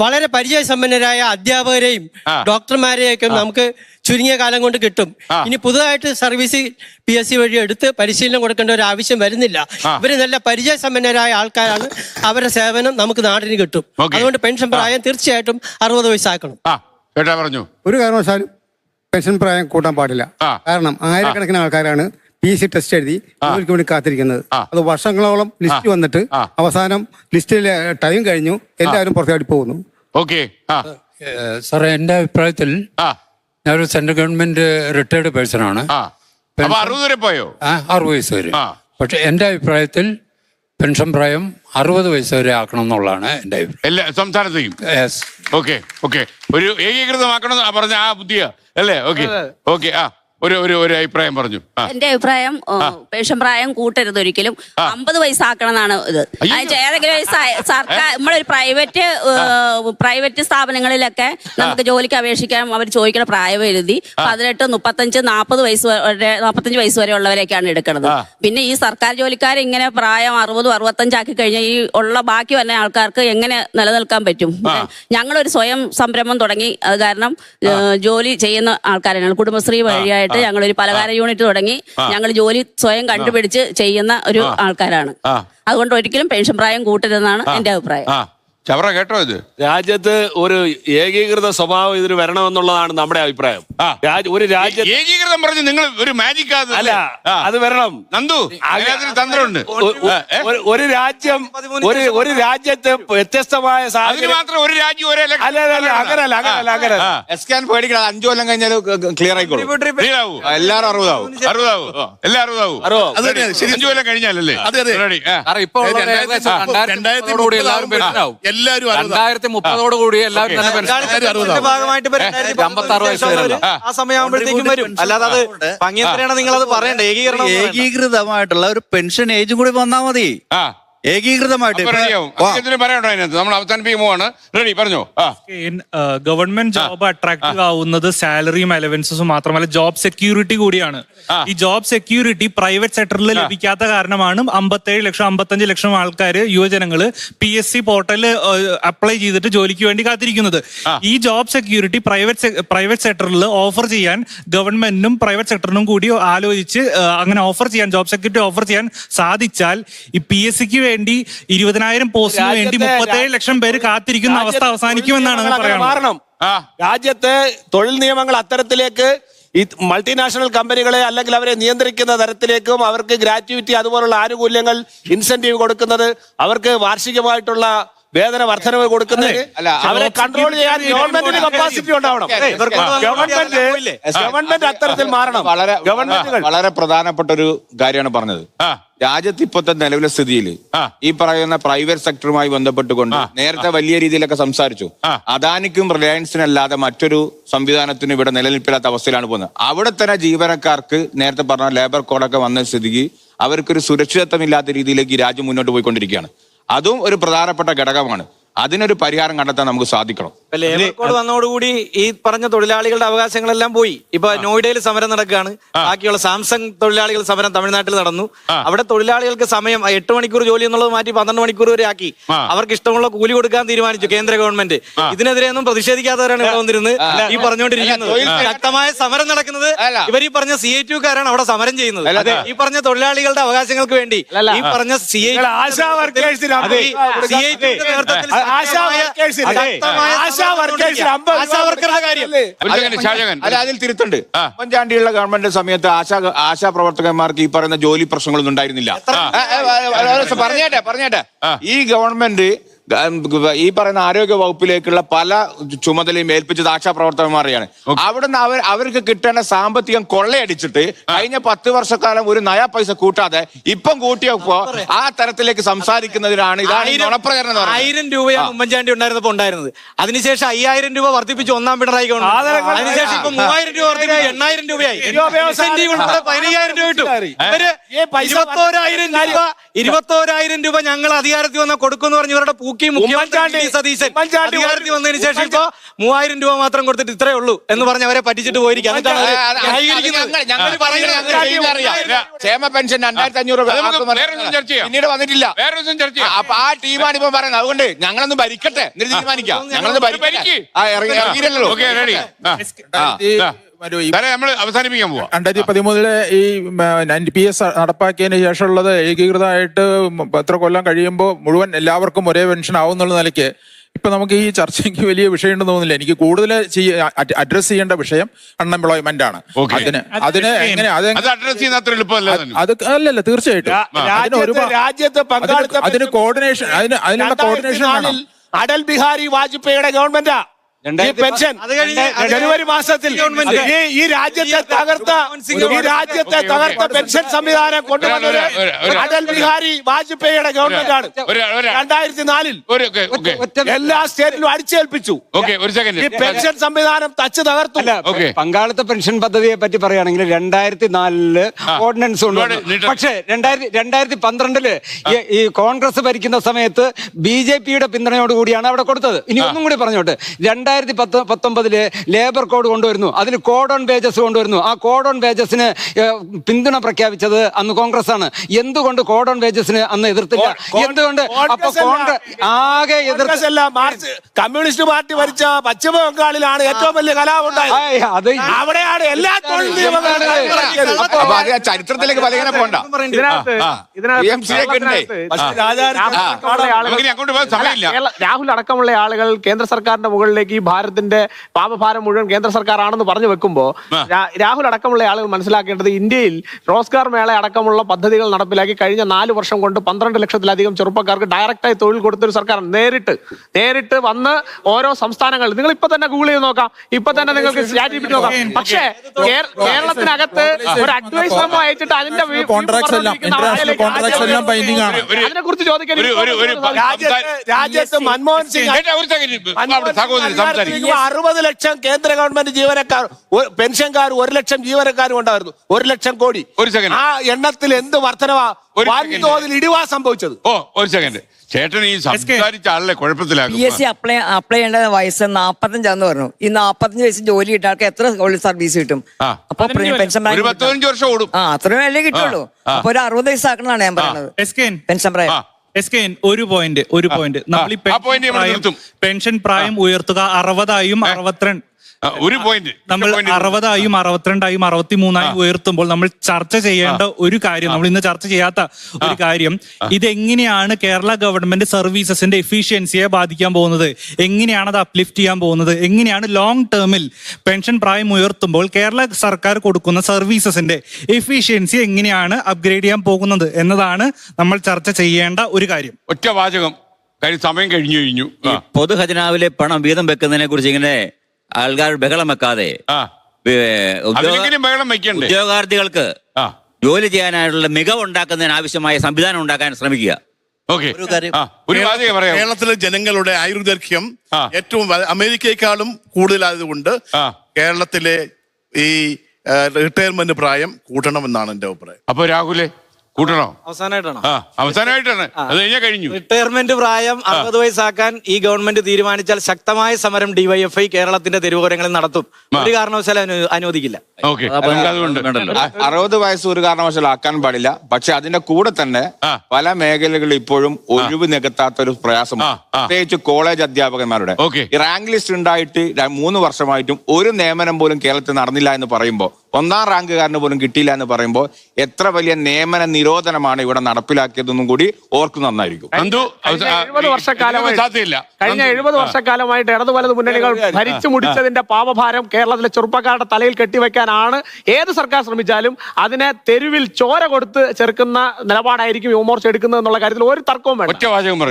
വളരെ പരിചയസമ്പന്നരായ അധ്യാപകരെയും ഡോക്ടർമാരെയൊക്കെ നമുക്ക് ചുരുങ്ങിയ കാലം കൊണ്ട് കിട്ടും. ഇനി പുതുതായിട്ട് സർവീസ് PSC വഴി എടുത്ത് പരിശീലനം കൊടുക്കേണ്ട ഒരു ആവശ്യം വരുന്നില്ല. ഇവര് നല്ല പരിചയസമ്പന്നരായ ആൾക്കാരാണ്, അവരുടെ സേവനം നമുക്ക് നാടിന് കിട്ടും. അതുകൊണ്ട് പെൻഷൻ പ്രായം തീർച്ചയായിട്ടും 60 വയസ്സാക്കണം. ഒരു കാരണവശാലും പെൻഷൻ പ്രായം കൂട്ടാൻ പാടില്ല. കാരണം ആയിരക്കണക്കിന് ആൾക്കാരാണ് PC ടെസ്റ്റ് എഴുതി ജോലിക്ക് വേണ്ടി കാത്തിരിക്കുന്നത്. അത് വർഷങ്ങളോളം ലിസ്റ്റ് വന്നിട്ട് അവസാനം ലിസ്റ്റിലെ ടൈം കഴിഞ്ഞു, എല്ലാവരും പുറത്തേക്ക് പോകുന്നു. സാറേ, എന്റെ അഭിപ്രായത്തിൽ ഞാനൊരു സെൻട്രൽ ഗവൺമെന്റ് റിട്ടയർഡ് പേഴ്സൺ ആണ്. 60 വയസ്സ് വരെ. പക്ഷെ എന്റെ അഭിപ്രായത്തിൽ പെൻഷൻ പ്രായം 60 വയസ്സ് വരെ ആക്കണം എന്നുള്ളതാണ് എന്റെ അഭിപ്രായം. എല്ലാ സംസ്ഥാനത്തെയും ഒരു ഏകീകൃതമാക്കണം പറഞ്ഞ ആ ബുദ്ധിയാ അല്ലേ? ഓക്കെ. ഒരു അഭിപ്രായം പറഞ്ഞു. എന്റെ അഭിപ്രായം പെൻഷൻ പ്രായം കൂട്ടരുത് ഒരിക്കലും. 50 വയസ്സാക്കണം എന്നാണ് ഇത്. ഏതെങ്കിലും സർക്കാർ നമ്മളൊരു പ്രൈവറ്റ് സ്ഥാപനങ്ങളിലൊക്കെ നമുക്ക് ജോലിക്ക് അപേക്ഷിക്കാൻ അവർ ചോദിക്കുന്ന പ്രായപരിധി 18, 35, 40 വയസ്സ് വരെ 45 വയസ്സ് വരെ ഉള്ളവരെയൊക്കെയാണ് എടുക്കുന്നത്. പിന്നെ ഈ സർക്കാർ ജോലിക്കാർ ഇങ്ങനെ പ്രായം 60, 65 ആക്കി കഴിഞ്ഞാൽ ഈ ഉള്ള ബാക്കി വന്ന ആൾക്കാർക്ക് എങ്ങനെ നിലനിൽക്കാൻ പറ്റും? ഞങ്ങളൊരു സ്വയം സംരംഭം തുടങ്ങി. അത് കാരണം ജോലി ചെയ്യുന്ന ആൾക്കാരാണ്. കുടുംബശ്രീ വഴിയായിട്ട് ഞങ്ങളൊരു പലഹാര യൂണിറ്റ് തുടങ്ങി. ഞങ്ങൾ ജോലി സ്വയം കണ്ടുപിടിച്ച് ചെയ്യുന്ന ഒരു ആൾക്കാരാണ്. അതുകൊണ്ട് ഒരിക്കലും പെൻഷൻ പ്രായം കൂട്ടരുതെന്നാണ് എന്റെ അഭിപ്രായം. ചവറ കേട്ടോ, ഇത് രാജ്യത്ത് ഒരു ഏകീകൃത സ്വഭാവം ഇതിന് വരണമെന്നുള്ളതാണ് നമ്മുടെ അഭിപ്രായം. ഒരു രാജ്യം ഏകീകൃതം പറഞ്ഞ് നിങ്ങൾ ഒരു മാജിക് അല്ല, അത് വരണം. നന്ദു, തന്ത്രമുണ്ട്. ഒരു രാജ്യം ഒരു രാജ്യത്ത് വ്യത്യസ്തമായ സാഹചര്യം മാത്രം ഒരു രാജ്യം ഒരേ അങ്ങനല്ല. എസ്കാൻ പേടിക്കണം. 5 കൊല്ലം കഴിഞ്ഞാൽ ക്ലിയർ ആയിക്കോളും. എല്ലാവരും 60 ആവും. 5 കൊല്ലം കഴിഞ്ഞാലല്ലേ? ഇപ്പൊ 2030 കൂടി എല്ലാവരും ആ സമയമാകുമ്പോഴത്തേക്കും വരും. അല്ലാതെ അത് ഭംഗിയാണ് നിങ്ങൾ അത് പറയണ്ട. ഏകീകൃതമായിട്ടുള്ള ഒരു പെൻഷൻ ഏജ് കൂടി വന്നാൽ മതി. ഏകീകൃതമായിട്ട് നമ്മൾ അവസാനിപ്പിക്കുമ്പോഴാണ്. റെഡി, പറഞ്ഞോ. ഗവൺമെന്റ് ജോബ് അട്രാക്റ്റീവ് ആവുന്നത് സാലറിയും അലവൻസസും മാത്രമല്ല ജോബ് സെക്യൂരിറ്റി കൂടിയാണ്. ഈ ജോബ് സെക്യൂരിറ്റി പ്രൈവറ്റ് സെക്ടറിൽ ലഭിക്കാത്ത കാരണമാണ് 57 ലക്ഷം 55 ലക്ഷം ആൾക്കാർ യുവജനങ്ങള് PSC പോർട്ടലിൽ അപ്ലൈ ചെയ്തിട്ട് ജോലിക്ക് വേണ്ടി കാത്തിരിക്കുന്നത്. ഈ ജോബ് സെക്യൂരിറ്റി പ്രൈവറ്റ് സെക്ടറിൽ ഓഫർ ചെയ്യാൻ ഗവൺമെന്റിനും പ്രൈവറ്റ് സെക്ടറിനും കൂടി ആലോചിച്ച് അങ്ങനെ ഓഫർ ചെയ്യാൻ, ജോബ് സെക്യൂരിറ്റി ഓഫർ ചെയ്യാൻ സാധിച്ചാൽ ഈ PSCക്ക് വേണ്ടി 20,000 പോസ്റ്റിന് വേണ്ടി 37 ലക്ഷം പേര് കാത്തിരിക്കുന്ന അവസ്ഥ അവസാനിക്കുമെന്നാണ് പറയുന്നത്. രാജ്യത്തെ തൊഴിൽ നിയമങ്ങൾ അത്തരത്തിലേക്ക് ഈ മൾട്ടിനാഷണൽ കമ്പനികളെ അല്ലെങ്കിൽ അവരെ നിയന്ത്രിക്കുന്ന തരത്തിലേക്കും അവർക്ക് ഗ്രാറ്റുവിറ്റി അതുപോലുള്ള ആനുകൂല്യങ്ങൾ ഇൻസെന്റീവ് കൊടുക്കുന്നത്, അവർക്ക് വാർഷികമായിട്ടുള്ള വേതന വർധനവ് കൊടുക്കുന്നതിന് അവരെ കൺട്രോൾ ചെയ്യാൻ ഗവൺമെന്റിന് കപ്പാസിറ്റി ഉണ്ടാവണം. ഗവൺമെന്റ് അത്തരത്തിൽ മാറണം. വളരെ പ്രധാനപ്പെട്ട ഒരു കാര്യമാണ് പറഞ്ഞത്. രാജ്യത്ത് ഇപ്പോഴത്തെ നിലവിലെ സ്ഥിതിയിൽ ഈ പറയുന്ന പ്രൈവറ്റ് സെക്ടറുമായി ബന്ധപ്പെട്ടുകൊണ്ട് നേരത്തെ വലിയ രീതിയിലൊക്കെ സംസാരിച്ചു. അദാനിക്കും റിലയൻസിനും അല്ലാതെ മറ്റൊരു സംവിധാനത്തിനും ഇവിടെ നിലനിൽപ്പില്ലാത്ത അവസ്ഥയിലാണ് പോകുന്നത്. അവിടെ തന്നെ ജീവനക്കാർക്ക് നേരത്തെ പറഞ്ഞ ലേബർ കോഡൊക്കെ വന്ന സ്ഥിതിക്ക് അവർക്കൊരു സുരക്ഷിതത്വമില്ലാത്ത രീതിയിലേക്ക് ഈ രാജ്യം മുന്നോട്ട് പോയിക്കൊണ്ടിരിക്കുകയാണ്. അതും ഒരു പ്രധാനപ്പെട്ട ഘടകമാണ്. അതിനൊരു പരിഹാരം കണ്ടെത്താൻ നമുക്ക് സാധിക്കണം. ലേബർ കോഡ് വന്നതോടുകൂടി ഈ പറഞ്ഞ തൊഴിലാളികളുടെ അവകാശങ്ങളെല്ലാം പോയി. ഇപ്പൊ നോയിഡയിൽ സമരം നടക്കുകയാണ്. ബാക്കിയുള്ള സാംസങ് തൊഴിലാളികൾ സമരം തമിഴ്നാട്ടിൽ നടന്നു. അവിടെ തൊഴിലാളികൾക്ക് സമയം 8 മണിക്കൂർ ജോലി എന്നുള്ളത് മാറ്റി 12 മണിക്കൂർ വരെ ആക്കി. അവർക്ക് ഇഷ്ടമുള്ള കൂലി കൊടുക്കാൻ തീരുമാനിച്ചു കേന്ദ്ര ഗവൺമെന്റ്. ഇതിനെതിരെ ഒന്നും പ്രതിഷേധിക്കാത്തവരാണ് ഇവിടെ വന്നിരുന്നത് ഈ പറഞ്ഞുകൊണ്ടിരിക്കുന്നത്. ശക്തമായ സമരം നടക്കുന്നത് ഇവർ ഈ പറഞ്ഞ CITU-കാരാണ് അവിടെ സമരം ചെയ്യുന്നത്. ഈ പറഞ്ഞ തൊഴിലാളികളുടെ അവകാശങ്ങൾക്ക് വേണ്ടി ഈ പറഞ്ഞ അതിൽ തിരുത്തുണ്ട്. ഉമ്മൻചാണ്ടിയുള്ള ഗവൺമെന്റ് സമയത്ത് ആശാ പ്രവർത്തകന്മാർക്ക് ഈ പറയുന്ന ജോലി പ്രശ്നങ്ങളൊന്നും ഉണ്ടായിരുന്നില്ല. പറഞ്ഞേട്ടെ ഈ ഗവൺമെന്റ് ഈ പറയുന്ന ആരോഗ്യ വകുപ്പിലേക്കുള്ള പല ചുമതലയും ഏൽപ്പിച്ചത് ആശാപ്രവർത്തകന്മാരെയാണ്. അവിടുന്ന് അവർക്ക് കിട്ടേണ്ട സാമ്പത്തികം കൊള്ളയടിച്ചിട്ട് കഴിഞ്ഞ 10 വർഷക്കാലം ഒരു നയാ പൈസ കൂട്ടാതെ ഇപ്പം കൂട്ടിയപ്പോ ആ തരത്തിലേക്ക് സംസാരിക്കുന്നതിനാണ് ഇതാണ് ഈ നുണപ്രചരണം. 1000 രൂപയാണ് ഉമ്മൻചാണ്ടി ഉണ്ടായിരുന്നപ്പോ ഉണ്ടായിരുന്നത്. അതിനുശേഷം 5000 രൂപ വർദ്ധിപ്പിച്ചു ഒന്നാം പിണറായി ഗവൺമെന്റ്. അതിനുശേഷം ഇപ്പൊ 3000 രൂപ വർദ്ധിപ്പിച്ചു 8000 രൂപയായി. 15000 രൂപ കിട്ടും. ഇവര് 21,000 രൂപ ഞങ്ങൾ അധികാരത്തിൽ വന്നാൽ കൊടുക്കുമെന്ന് പറഞ്ഞ് ഇവരുടെ മുഖ്യമന്ത്രി സതീശൻ അധികാരത്തിൽ വന്നതിന് ശേഷം ഇപ്പൊ 3000 രൂപ മാത്രം കൊടുത്തിട്ട് ഇത്രേ ഉള്ളൂ എന്ന് പറഞ്ഞ് അവരെ പറ്റിച്ചിട്ട് പോയിരിക്കും. ക്ഷേമ പെൻഷൻ 2500 പിന്നീട് വന്നിട്ടില്ല. അപ്പൊ ആ ടീമാണ് ഇപ്പൊ പറയുന്നത്. അതുകൊണ്ട് ഞങ്ങളൊന്ന് ഭരിക്കട്ടെ എന്നിട്ട് തീരുമാനിക്കാം. ഞങ്ങളൊന്ന് ഇറങ്ങിയില്ലല്ലോ. 2013 ഈ NPS നടപ്പാക്കിയതിന് ശേഷമുള്ളത് ഏകീകൃതമായിട്ട് എത്ര കൊല്ലം കഴിയുമ്പോൾ മുഴുവൻ എല്ലാവർക്കും ഒരേ പെൻഷൻ ആവും എന്നുള്ള നിലയ്ക്ക് ഇപ്പൊ നമുക്ക് ഈ ചർച്ചയ്ക്ക് വലിയ വിഷയം ഉണ്ടെന്ന് തോന്നുന്നില്ല. എനിക്ക് കൂടുതൽ അഡ്രസ് ചെയ്യേണ്ട വിഷയം അൺഎംപ്ലോയ്മെന്റ് ആണ്. അതിന് എങ്ങനെ അത് അല്ലല്ല തീർച്ചയായിട്ടും അതിന് കോർഡിനേഷൻ അതിനുള്ള കോർഡിനേഷൻ വേണം. അടൽ ബിഹാരി വാജ്പേയിയുടെ ഗവൺമെന്റാ പെൻഷൻ ജനുവരി മാസത്തിൽ ഈ രാജ്യത്തെ തകർത്ത പെൻഷൻ സംവിധാനം കൊണ്ടുവന്നത് അടൽ ബിഹാരി വാജ്പേയിയുടെ ഗവൺമെന്റാണ്. 2004 എല്ലാ സ്റ്റേറ്റിലും അടിച്ചേൽപ്പിച്ചു. ഈ പെൻഷൻ സംവിധാനം തകർത്തു. പങ്കാളിത്ത പെൻഷൻ പദ്ധതിയെ പറ്റി പറയുകയാണെങ്കിൽ 2004 ഓർഡിനൻസ് കൊണ്ടുവന്നു. പക്ഷേ 2012 ഈ കോൺഗ്രസ് ഭരിക്കുന്ന സമയത്ത് BJP-യുടെ പിന്തുണയോടുകൂടിയാണ് അവിടെ കൊടുത്തത്. ഇനി ഒന്നും കൂടി പറഞ്ഞോട്ടെ, 2019 ലേബർ കോഡ് കൊണ്ടുവരുന്നു. അതിൽ കോഡ് ഓൺ വേജസ് കൊണ്ടുവരുന്നു. ആ കോഡ് ഓൺ വേജസിന് പിന്തുണ പ്രഖ്യാപിച്ചത് അന്ന് കോൺഗ്രസ് ആണ്. എന്തുകൊണ്ട് കോഡ് ഓൺ വേജസിന് അന്ന് എതിർത്തില്ല? എന്തുകൊണ്ട്? അപ്പൊ ആകെ കമ്മ്യൂണിസ്റ്റ് പാർട്ടി ഭരിച്ച പശ്ചിമ ബംഗാളിലാണ് ഏറ്റവും വലിയ കലാപം ഉണ്ടായത്. അവിടെയാണ് എല്ലാ ചരിത്രത്തിലേക്ക് പലകനെ പോണ്ട. രാഹുൽ അടക്കമുള്ള ആളുകൾ കേന്ദ്ര സർക്കാരിന്റെ മുകളിലേക്ക് ഈ ഭാരതത്തിന്റെ പാപഭാരം മുഴുവൻ കേന്ദ്ര സർക്കാർ ആണെന്ന് പറഞ്ഞു വെക്കുമ്പോ രാഹുൽ അടക്കമുള്ള ആളുകൾ മനസ്സിലാക്കേണ്ടത് ഇന്ത്യയിൽ റോസ്ഗാർ മേള അടക്കമുള്ള പദ്ധതികൾ നടപ്പിലാക്കി കഴിഞ്ഞ 4 വർഷം കൊണ്ട് 12 ലക്ഷത്തിലധികം ചെറുപ്പക്കാർക്ക് ഡയറക്റ്റായി തൊഴിൽ കൊടുത്തൊരു സർക്കാർ നേരിട്ട് വന്ന് ഓരോ സംസ്ഥാനങ്ങൾ നിങ്ങൾ ഇപ്പൊ തന്നെ ഗൂഗിൾ ചെയ്ത് നോക്കാം. ഇപ്പൊ തന്നെ നിങ്ങൾക്ക് ChatGPT നോക്കാം. പക്ഷേ കേരളത്തിനകത്ത് ഒരു അഡ്വൈസ് മെമ്മോ അയച്ചിട്ട് അതിന്റെ അതിനെ കുറിച്ച് ചോദിക്കാൻ രാജ്യത്ത് മൻമോഹൻ സിംഗ് 60 ലക്ഷം കേന്ദ്ര ഗവൺമെന്റ് ജീവനക്കാർ, പെൻഷൻകാർ 1 ലക്ഷം ജീവനക്കാരും ഉണ്ടായിരുന്നു. 1 ലക്ഷം കോടി. ആ എണ്ണത്തിൽ എന്ത് വർധനവാ വൻതോതിൽ ഇടിവാ സംഭവിച്ചത്. ഒരു സെക്കൻഡ് ചേട്ടൻ ഈ സംസാരിച്ച ആളെ കുഴപ്പത്തിലാക്കും. PSC അപ്ലൈ ചെയ്യേണ്ട വയസ്സ് 45 പറഞ്ഞു. ഈ 45 വയസ്സ് ജോലി കിട്ടിയ ആൾക്ക് എത്ര സർവീസ് കിട്ടും? അപ്പൊ പെൻഷൻ 15 വർഷം ഓടും. അത്രയും അല്ലേ കിട്ടുള്ളൂ. അപ്പൊ ഒരു 60 വയസ്സാക്കണതാണ് ഞാൻ പറയുന്നത്. പെൻഷൻ പ്രായം ഒരു പോയിന്റ് നമ്മൾ ഈ പെൻഷൻ പ്രായം ഉയർത്തുക 60-ആയും 62 ഒരു പോയിന്റ് നമ്മൾ 60-ആയും 62-ആയും 63-ആയും ഉയർത്തുമ്പോൾ നമ്മൾ ചർച്ച ചെയ്യേണ്ട ഒരു കാര്യം, നമ്മൾ ഇന്ന് ചർച്ച ചെയ്യാത്ത ഒരു കാര്യം, ഇതെങ്ങനെയാണ് കേരള ഗവൺമെന്റ് സർവീസസിന്റെ എഫിഷ്യൻസിയെ ബാധിക്കാൻ പോകുന്നത്, എങ്ങനെയാണ് അത് അപ്ലിഫ്റ്റ് ചെയ്യാൻ പോകുന്നത്, എങ്ങനെയാണ് ലോങ് ടേമിൽ പെൻഷൻ പ്രായം ഉയർത്തുമ്പോൾ കേരള സർക്കാർ കൊടുക്കുന്ന സർവീസസിന്റെ എഫിഷ്യൻസി എങ്ങനെയാണ് അപ്ഗ്രേഡ് ചെയ്യാൻ പോകുന്നത് എന്നതാണ് നമ്മൾ ചർച്ച ചെയ്യേണ്ട ഒരു കാര്യം. ഒറ്റ വാചകം, സമയം കഴിഞ്ഞു. പൊതുഖജനാവിലെ പണം വീതം വെക്കുന്നതിനെ കുറിച്ച് ഇങ്ങനെ ആൾക്കാർ ബഹളം വെക്കാതെ ഉദ്യോഗാർത്ഥികൾക്ക് ജോലി ചെയ്യാനായിട്ടുള്ള മികവ് ഉണ്ടാക്കുന്നതിന് ആവശ്യമായ സംവിധാനം ഉണ്ടാക്കാൻ ശ്രമിക്കുക. കേരളത്തിലെ ജനങ്ങളുടെ ആയുർദൈർഘ്യം ഏറ്റവും അമേരിക്കയെക്കാളും കൂടുതലായതുകൊണ്ട് കേരളത്തിലെ ഈ റിട്ടയർമെന്റ് പ്രായം കൂട്ടണമെന്നാണ് എന്റെ അഭിപ്രായം. അപ്പൊ രാഹുലെ കൂട്ടണോ? അവസാനമായിട്ടാണ്. അവസാനമായിട്ടാണ്. അത് കഴിഞ്ഞാൽ കഴിഞ്ഞു. റിട്ടയർമെന്റ് പ്രായം 60 വയസ്സാക്കാൻ ഈ ഗവൺമെന്റ് തീരുമാനിച്ചാൽ ശക്തമായ സമരം ഡിവൈഎഫ്ഐ കേരളത്തിന്റെ തെരുവോരങ്ങളിൽ നടത്തും. ഒരു കാരണവശാലും അനുവദിക്കില്ല. 60 വയസ്സ് ഒരു കാരണവശാലും ആക്കാൻ പാടില്ല. പക്ഷെ അതിന്റെ കൂടെ തന്നെ പല മേഖലകളിൽ ഇപ്പോഴും ഒഴിവ് നികത്താത്ത ഒരു പ്രയാസമാണ്. പ്രത്യേകിച്ച് കോളേജ് അധ്യാപകന്മാരുടെ ഈ റാങ്ക് ലിസ്റ്റ് ഉണ്ടായിട്ട് 3 വർഷമായിട്ടും ഒരു നിയമനം പോലും കേരളത്തിൽ നടന്നില്ല എന്ന് പറയുമ്പോൾ, 1ാം റാങ്കുകാരന് പോലും കിട്ടിയില്ല എന്ന് പറയുമ്പോൾ എത്ര വലിയ നിയമന നിരോധനമാണ് ഇവിടെ നടപ്പിലാക്കിയതെന്നും കൂടി ഓർക്ക് നന്നായിരിക്കും. കഴിഞ്ഞ 70 വർഷക്കാലമായിട്ട് ഇടതു വലത് മുന്നണികൾ ഭരിച്ചു മുടിച്ചതിന്റെ പാപഭാരം കേരളത്തിലെ ചെറുപ്പക്കാരുടെ തലയിൽ കെട്ടിവെക്കാനാണ് ഏത് സർക്കാർ ശ്രമിച്ചാലും അതിനെ തെരുവിൽ ചോര കൊടുത്ത് ചെറുക്കുന്ന നിലപാടായിരിക്കും യുവമോർച്ച എടുക്കുന്നത് എന്നുള്ള കാര്യത്തിൽ ഒരു തർക്കവും വേണ്ട.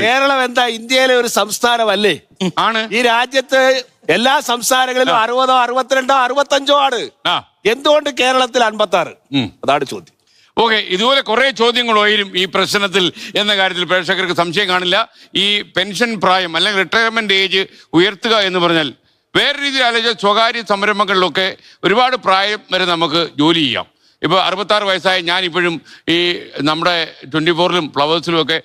കേരളം എന്താ ഇന്ത്യയിലെ ഒരു സംസ്ഥാനമല്ലേ? ആണ്. ഈ രാജ്യത്ത് എല്ലാ സംസ്ഥാനങ്ങളിലും 60, 62, 65 ആണ്. എന്തുകൊണ്ട് കേരളത്തിൽ 56? അതാണ് ചോദ്യം. ഓക്കെ, ഇതുപോലെ കുറെ ചോദ്യങ്ങൾ ഉയരും ഈ പ്രശ്നത്തിൽ എന്ന കാര്യത്തിൽ പ്രേക്ഷകർക്ക് സംശയം കാണില്ല. ഈ പെൻഷൻ പ്രായം അല്ലെങ്കിൽ റിട്ടയർമെന്റ് ഏജ് ഉയർത്തുക എന്ന് പറഞ്ഞാൽ വേറെ രീതിയിൽ ആലോചിച്ചാൽ സ്വകാര്യ സംരംഭങ്ങളിലൊക്കെ ഒരുപാട് പ്രായം വരെ നമുക്ക് ജോലി ചെയ്യാം. ഇപ്പോൾ 66 വയസ്സായ ഞാൻ ഇപ്പോഴും ഈ നമ്മുടെ 24-ലും ഫ്ലവേഴ്സിലും ഒക്കെ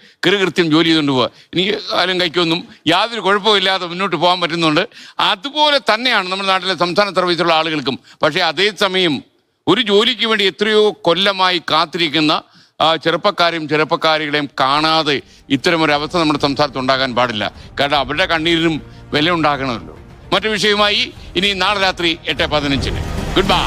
കൃത്യം ജോലി ചെയ്തുകൊണ്ട് പോവുക. എനിക്ക് കാലം കൈക്കൊന്നും യാതൊരു കുഴപ്പമില്ലാതെ മുന്നോട്ട് പോകാൻ പറ്റുന്നുണ്ട്. അതുപോലെ തന്നെയാണ് നമ്മുടെ നാട്ടിലെ സംസ്ഥാന സർവീസുള്ള ആളുകൾക്കും. പക്ഷേ അതേസമയം ഒരു ജോലിക്ക് വേണ്ടി എത്രയോ കൊല്ലമായി കാത്തിരിക്കുന്ന ചെറുപ്പക്കാരെയും ചെറുപ്പക്കാരികളെയും കാണാതെ ഇത്തരമൊരു അവസ്ഥ നമ്മുടെ സംസ്ഥാനത്ത് ഉണ്ടാകാൻ പാടില്ല. കാരണം അവരുടെ കണ്ണീരിനും വില ഉണ്ടാകണമല്ലോ. മറ്റു വിഷയവുമായി ഇനി നാളെ രാത്രി 8:15. Good bye.